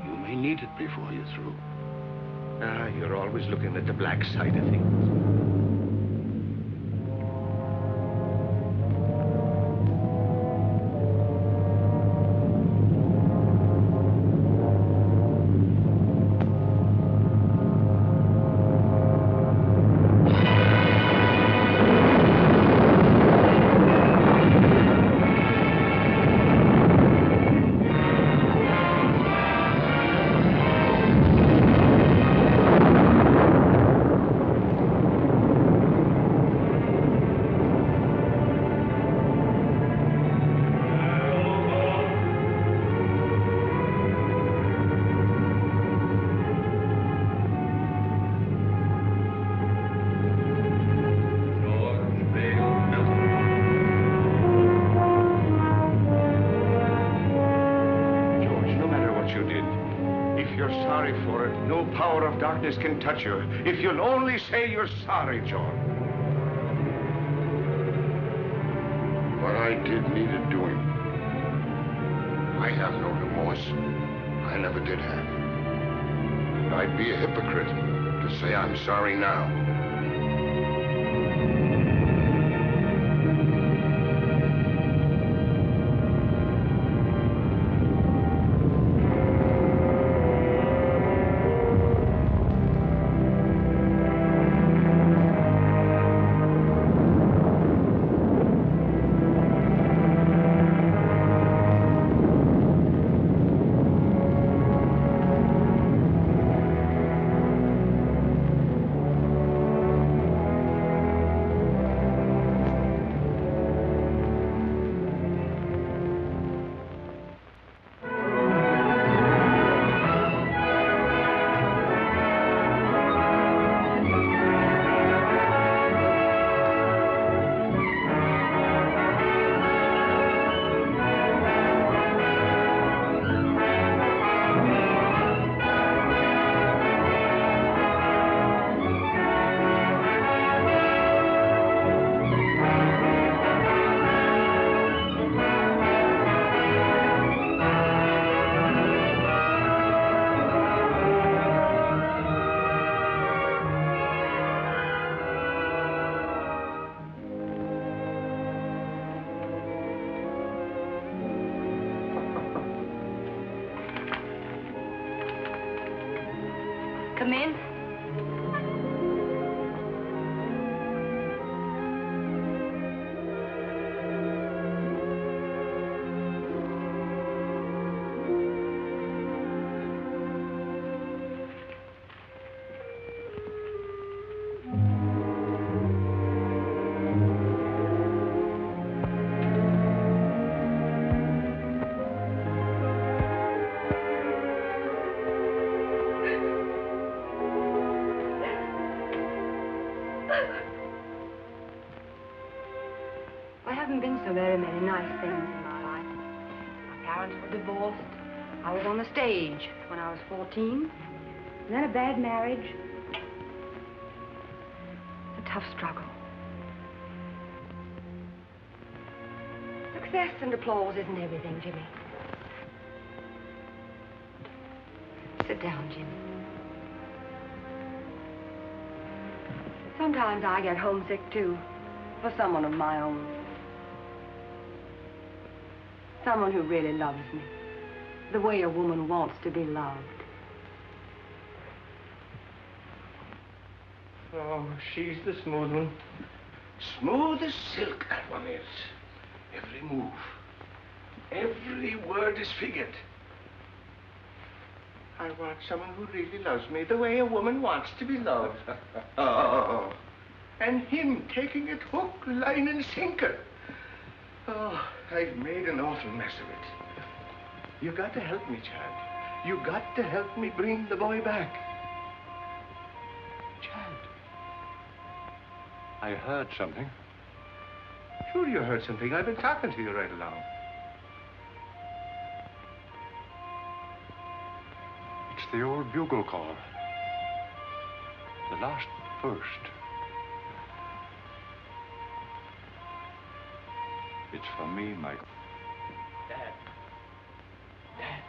You may need it before you're through. Ah, you're always looking at the black side of things. you're sorry for it, no power of darkness can touch you. If you'll only say you're sorry, John. What I did needed doing. I have no remorse. I never did have. And I'd be a hypocrite to say I'm sorry now. Come in. So very many nice things in my life. My parents were divorced. I was on the stage when I was 14. And then a bad marriage. A tough struggle. Success and applause isn't everything, Jimmy. Sit down, Jimmy. Sometimes I get homesick, too, for someone of my own. Someone who really loves me, the way a woman wants to be loved. Oh, she's the smooth one. Smooth as silk, that one is. Every move, every word is figured. I want someone who really loves me the way a woman wants to be loved. Oh, and him taking it hook, line, and sinker. Oh, I've made an awful mess of it. You got to help me, Chad. You got to help me bring the boy back. Chad. I heard something. Sure you heard something. I've been talking to you right along. It's the old bugle call. The last burst. It's for me, Michael. Dad. Dad.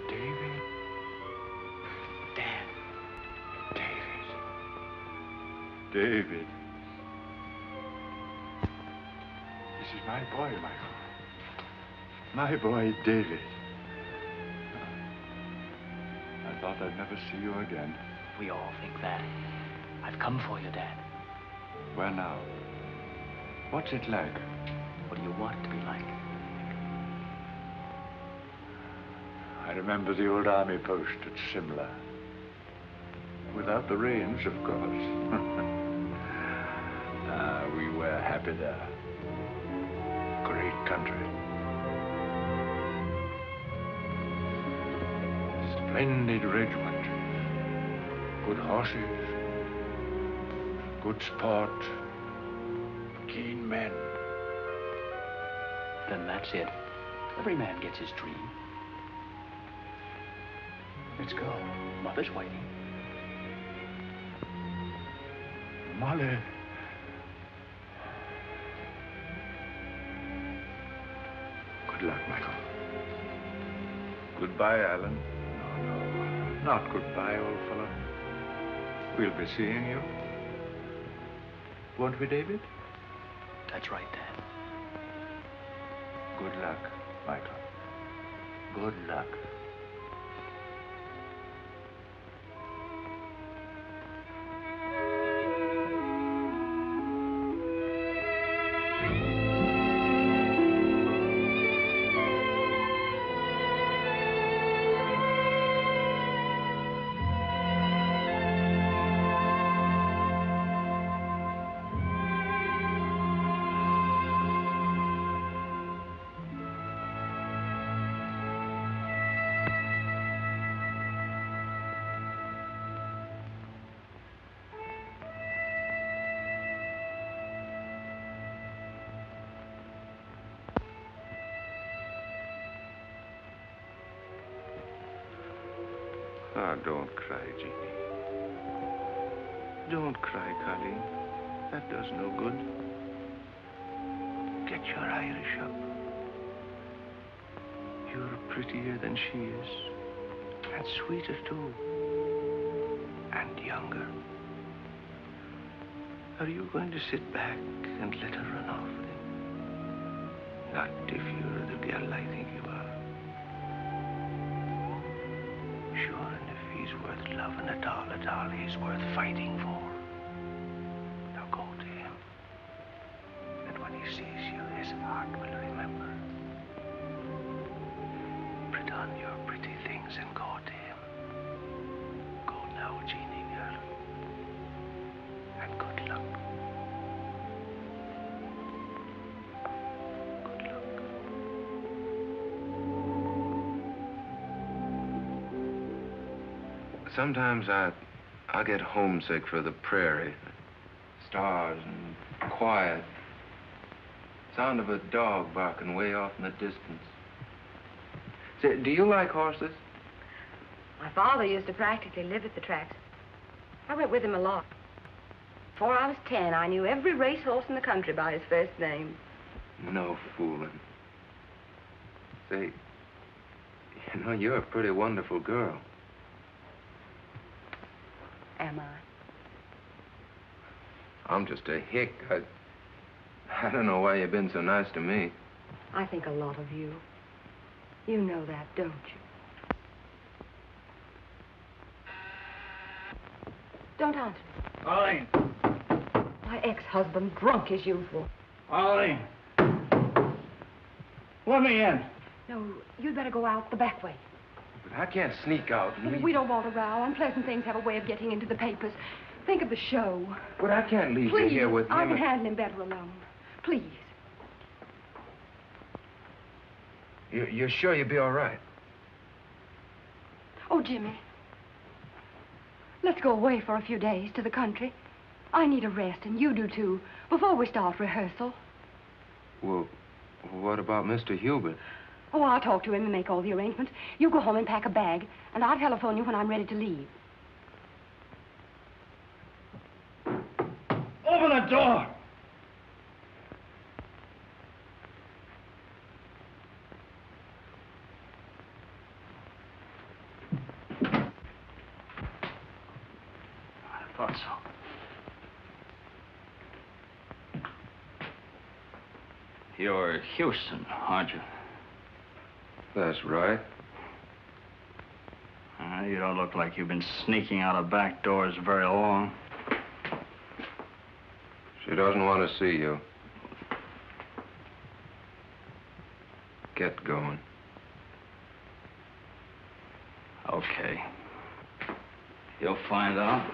David. Dad. David. This is my boy, Michael. My boy, David. I thought I'd never see you again. We all think that. I've come for you, Dad. Where now? What's it like? What do you want it to be like? I remember the old army post at Simla. Without the rains, of course. We were happy there. Great country. Splendid regiment. Good horses. Good sport. Keen men. Then that's it. Every man gets his dream. Let's go. Mother's waiting. Molly. Good luck, Michael. Goodbye, Alan. No, not goodbye, old fellow. We'll be seeing you. Won't we, David? That's right, Dad. Good luck, Michael. Good luck. Ah, don't cry, Jeannie. Don't cry, Colleen. That does no good. Get your Irish up. You're prettier than she is. And sweeter, too. And younger. Are you going to sit back and let her run off with him? Not if you're the girl I think you are. Sure, and if he's worth loving at all, he's worth fighting for. Now go to him. And when he sees you, his heart will remember. Put on your pretty things and go to him. Go now, Jeannie girl. And good luck. Sometimes I get homesick for the prairie. Stars and quiet. Sound of a dog barking way off in the distance. Say, do you like horses? My father used to practically live at the tracks. I went with him a lot. Before I was 10, I knew every racehorse in the country by his first name. No fooling. Say, you know, you're a pretty wonderful girl. Am I? I'm just a hick. I don't know why you've been so nice to me. I think a lot of you. You know that, don't you? Don't answer. Arlene. My ex-husband, drunk as usual. Arlene. Let me in. No, you'd better go out the back way. But I can't sneak out and leave. We don't want a row. Unpleasant things have a way of getting into the papers. Think of the show. But I can't leave you here with him. I can handle him better alone. Please. You're sure you'll be all right? Oh, Jimmy. Let's go away for a few days to the country. I need a rest, and you do too, before we start rehearsal. Well, what about Mr. Hubert? Oh, I'll talk to him and make all the arrangements. You go home and pack a bag, and I'll telephone you when I'm ready to leave. Open the door! I thought so. You're Houston, aren't you? That's right. You don't look like you've been sneaking out of back doors very long. She doesn't want to see you. Get going. Okay. You'll find out.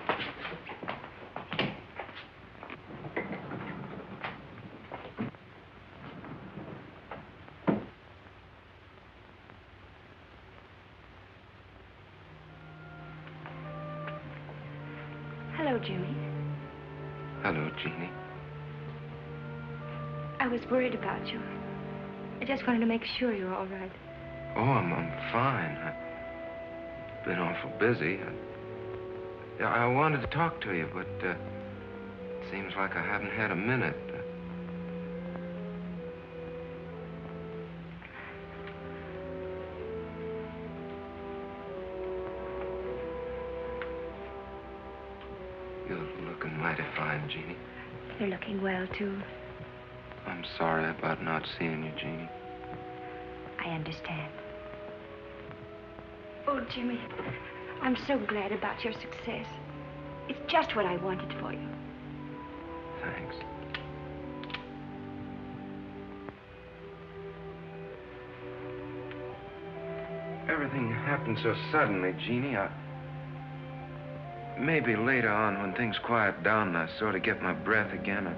Hello, Jimmy. Hello, Jeannie. I was worried about you. I just wanted to make sure you're all right. Oh, I'm fine. been awful busy. I wanted to talk to you, but it seems like I haven't had a minute. You're looking mighty fine, Jeannie. You're looking well, too. I'm sorry about not seeing you, Jeannie. I understand. Oh, Jimmy, I'm so glad about your success. It's just what I wanted for you. Thanks. Everything happened so suddenly, Jeannie. Maybe later on, when things quiet down and I sort of get my breath again,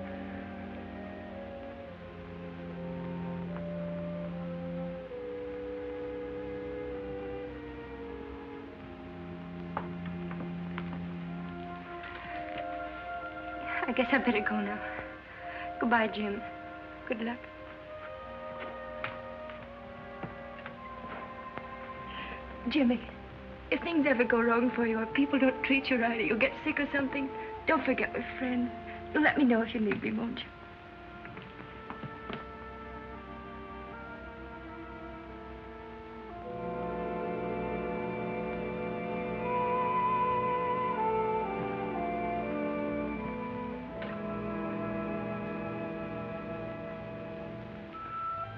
I guess I better go now. Goodbye, Jim. Good luck. Jimmy, if things ever go wrong for you or people don't treat you right or you get sick or something, don't forget we're friends. You'll let me know if you need me, won't you?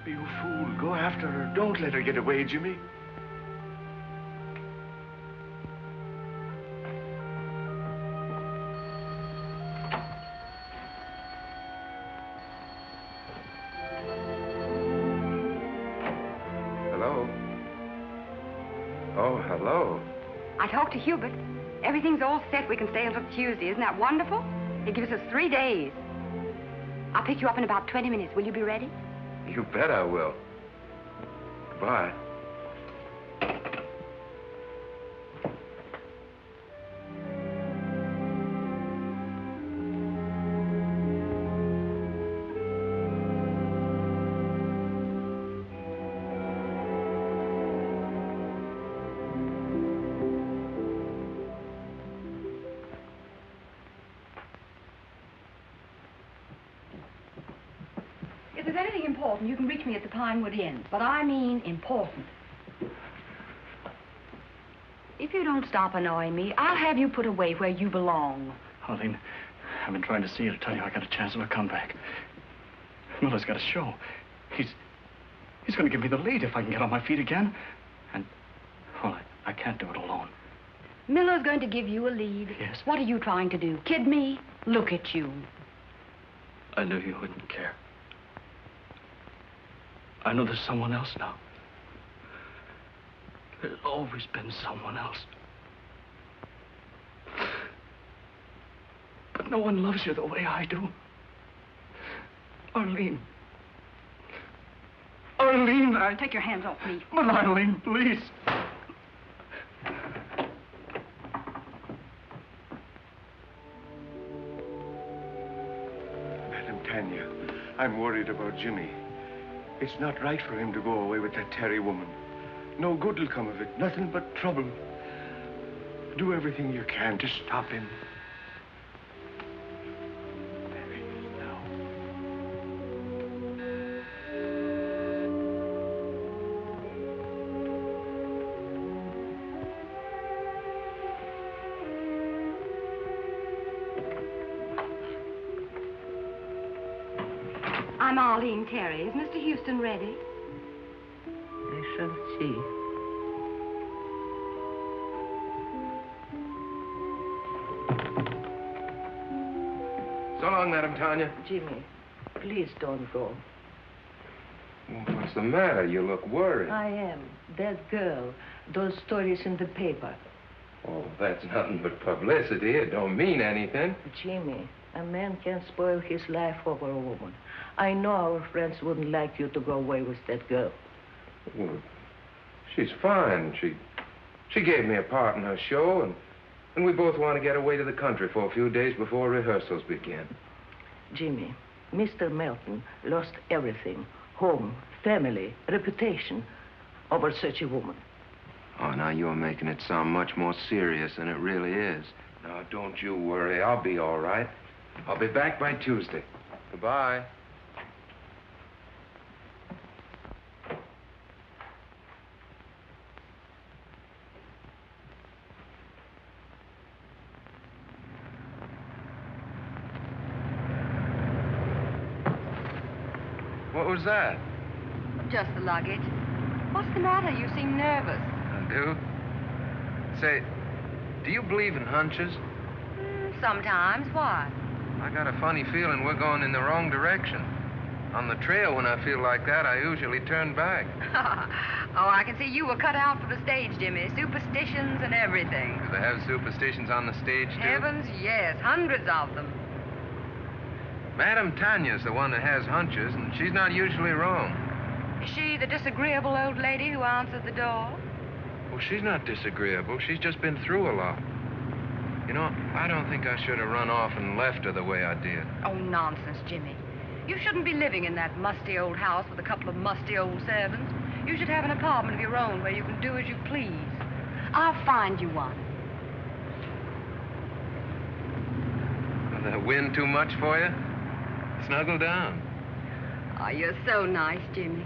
You fool. Go after her. Don't let her get away, Jimmy. Hello? Oh, hello. I talked to Hubert. Everything's all set. We can stay until Tuesday. Isn't that wonderful? He gives us 3 days. I'll pick you up in about 20 minutes. Will you be ready? You bet I will. Goodbye. If there's anything important, you can reach me at the Pinewood Inn. But I mean important. If you don't stop annoying me, I'll have you put away where you belong. Arlene, I've been trying to see you to tell you I got a chance of a comeback. Miller's got a show. He's going to give me the lead if I can get on my feet again. And, well, I can't do it alone. Miller's going to give you a lead. Yes. What are you trying to do? Kid me? Look at you. I knew you wouldn't care. I know there's someone else now. There's always been someone else. But no one loves you the way I do. Arlene. Arlene, Take your hands off me. But Arlene, please. Madam Tanya, I'm worried about Jimmy. It's not right for him to go away with that Terry woman. No good will come of it. Nothing but trouble. Do everything you can to stop him. There he is now. I'm Arlene Terry. Is Mr. Houston ready? I shall see. So long, Madam Tanya. Jimmy, please don't go. Well, what's the matter? You look worried. I am. That girl, those stories in the paper. Oh, that's nothing but publicity. It don't mean anything. Jimmy, a man can't spoil his life over a woman. I know our friends wouldn't like you to go away with that girl. Well, she's fine. She gave me a part in her show, and we both want to get away to the country for a few days before rehearsals begin. Jimmy, Mr. Melton lost everything. Home, family, reputation, over such a woman. Oh, now you're making it sound much more serious than it really is. Now, don't you worry. I'll be all right. I'll be back by Tuesday. Goodbye. What was that? Just the luggage. What's the matter? You seem nervous. I do? Say, do you believe in hunches? Sometimes. Why? I got a funny feeling we're going in the wrong direction. On the trail, when I feel like that, I usually turn back. Oh, I can see you were cut out for the stage, Jimmy. Superstitions and everything. Do they have superstitions on the stage, too? Heavens, yes. Hundreds of them. Madame Tanya's the one that has hunches, and she's not usually wrong. Is she the disagreeable old lady who answered the door? Well, she's not disagreeable. She's just been through a lot. You know, I don't think I should have run off and left her the way I did. Oh, nonsense, Jimmy. You shouldn't be living in that musty old house with a couple of musty old servants. You should have an apartment of your own where you can do as you please. I'll find you one. The wind too much for you? Snuggle down. Oh, you're so nice, Jimmy.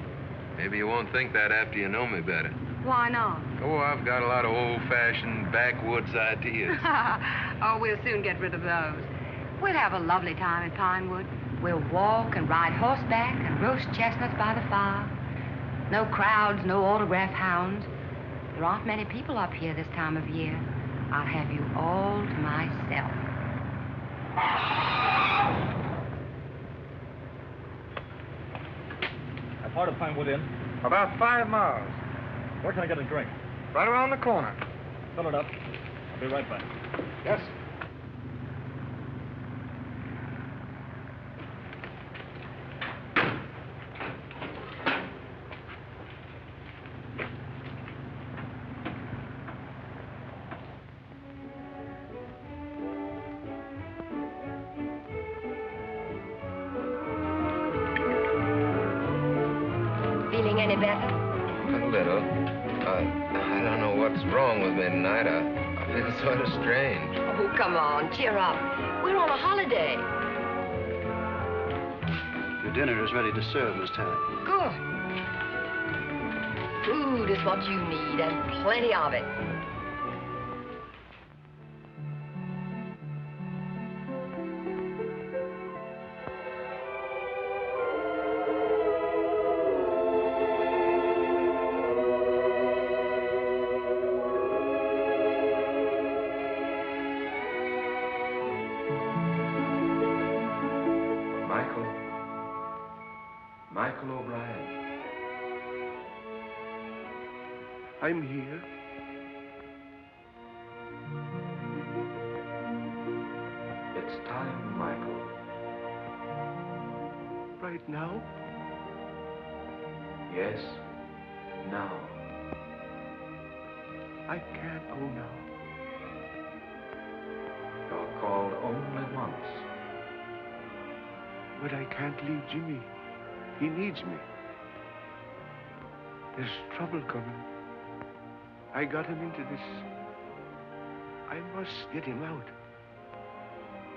Maybe you won't think that after you know me better. Why not? Oh, I've got a lot of old-fashioned backwoods ideas. Oh, we'll soon get rid of those. We'll have a lovely time at Pinewood. We'll walk and ride horseback and roast chestnuts by the fire. No crowds, no autograph hounds. There aren't many people up here this time of year. I'll have you all to myself. How far to Pinewood Inn? About 5 miles. Where can I get a drink? Right around the corner. Fill it up. I'll be right back. Yes. Feeling any better? A little. I don't know what's wrong with me tonight. I feel sort of strange. Oh, come on, cheer up. We're on a holiday. Your dinner is ready to serve, Miss Tanner. Good. Food is what you need, and plenty of it. Michael O'Brien. I'm here. It's time, Michael. Right now? Yes, now. I can't go now. You're called only once. But I can't leave Jimmy. He needs me. There's trouble coming. I got him into this. I must get him out.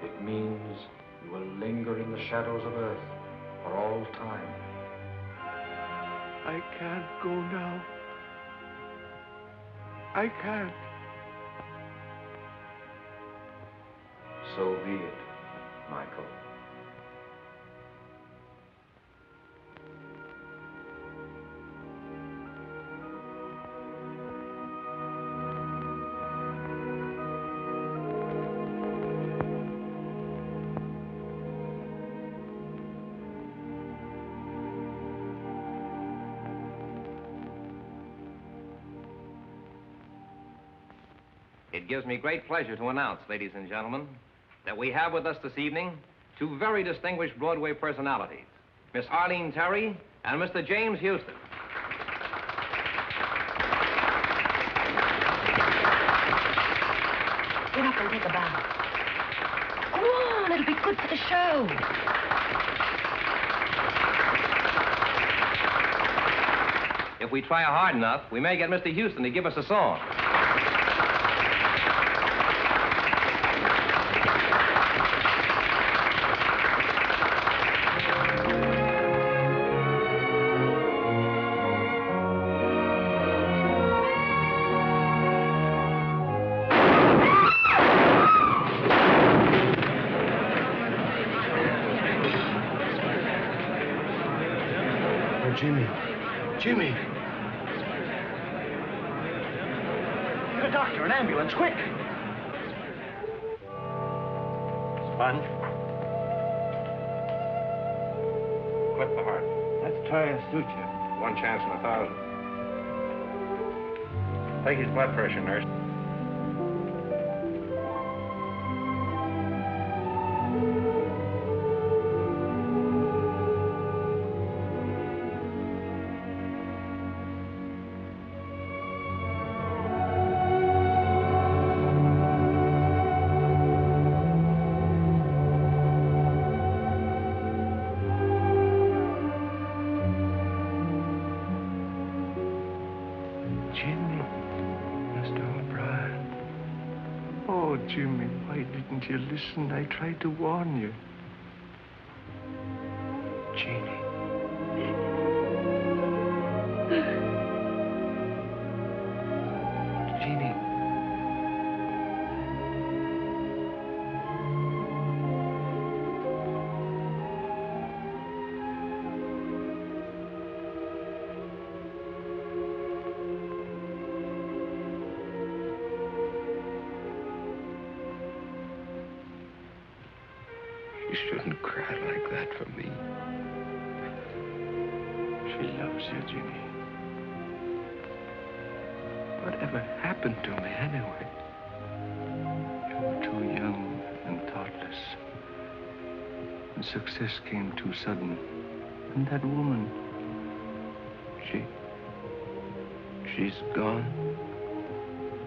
It means you will linger in the shadows of Earth for all time. I can't go now. I can't. So be it, Michael. It gives me great pleasure to announce, ladies and gentlemen, that we have with us this evening two very distinguished Broadway personalities, Miss Arlene Terry and Mr. James Houston. Get up and take a bow. Go on, it'll be good for the show. If if we try hard enough, we may get Mr. Houston to give us a song. Jimmy. Jimmy. Get a doctor, an ambulance, quick. Sponge. Clip the heart. Let's try a suture. 1 chance in 1,000. Take his blood pressure, nurse. Jimmy, why didn't you listen? I tried to warn you. Jeannie. Jeannie. You shouldn't cry like that for me. She loves you, Jimmy. Whatever happened to me anyway? You were too young and thoughtless. And success came too sudden. And that woman, she's gone.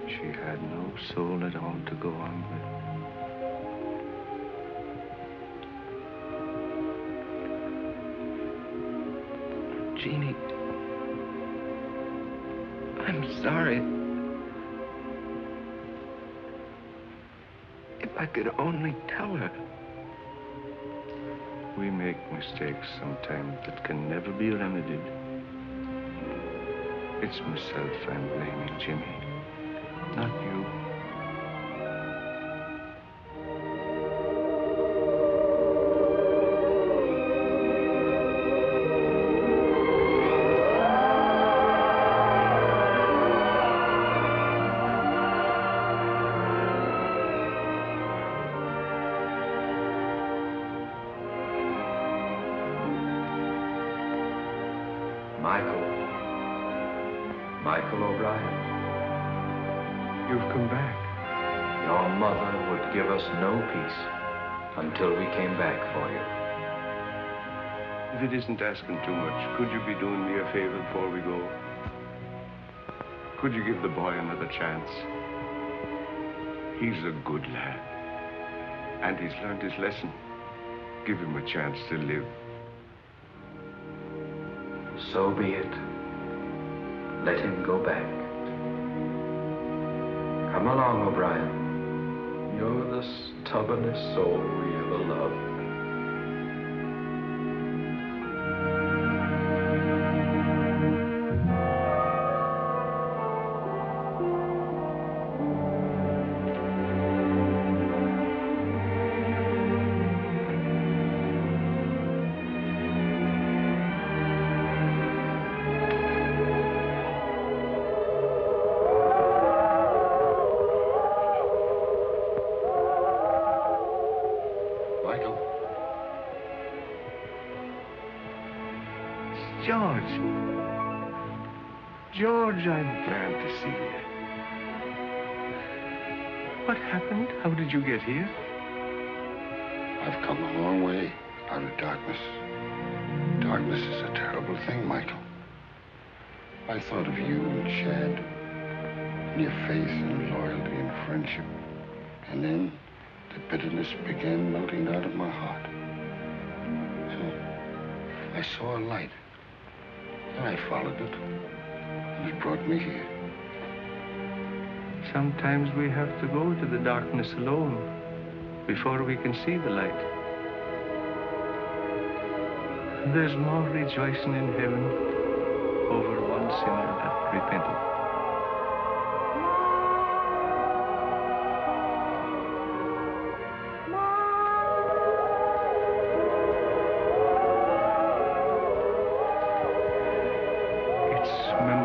She had no soul at all to go on with. Jeannie, I'm sorry. If I could only tell her. We make mistakes sometimes that can never be remedied. It's myself I'm blaming, Jimmy, not you. Michael O'Brien. You've come back. Your mother would give us no peace until we came back for you. If it isn't asking too much, could you be doing me a favor before we go? Could you give the boy another chance? He's a good lad. And he's learned his lesson. Give him a chance to live. So be it. Let him go back. Come along, O'Brien. You're the stubbornest soul we ever loved. George, I'm glad to see you. What happened? How did you get here? I've come a long way out of darkness. Darkness is a terrible thing, Michael. I thought of you and Chad, and your faith and loyalty and friendship. And then the bitterness began melting out of my heart. And I saw a light, and I followed it. has brought me here. Sometimes we have to go to the darkness alone before we can see the light. And there's more rejoicing in heaven over one sinner that repented. It's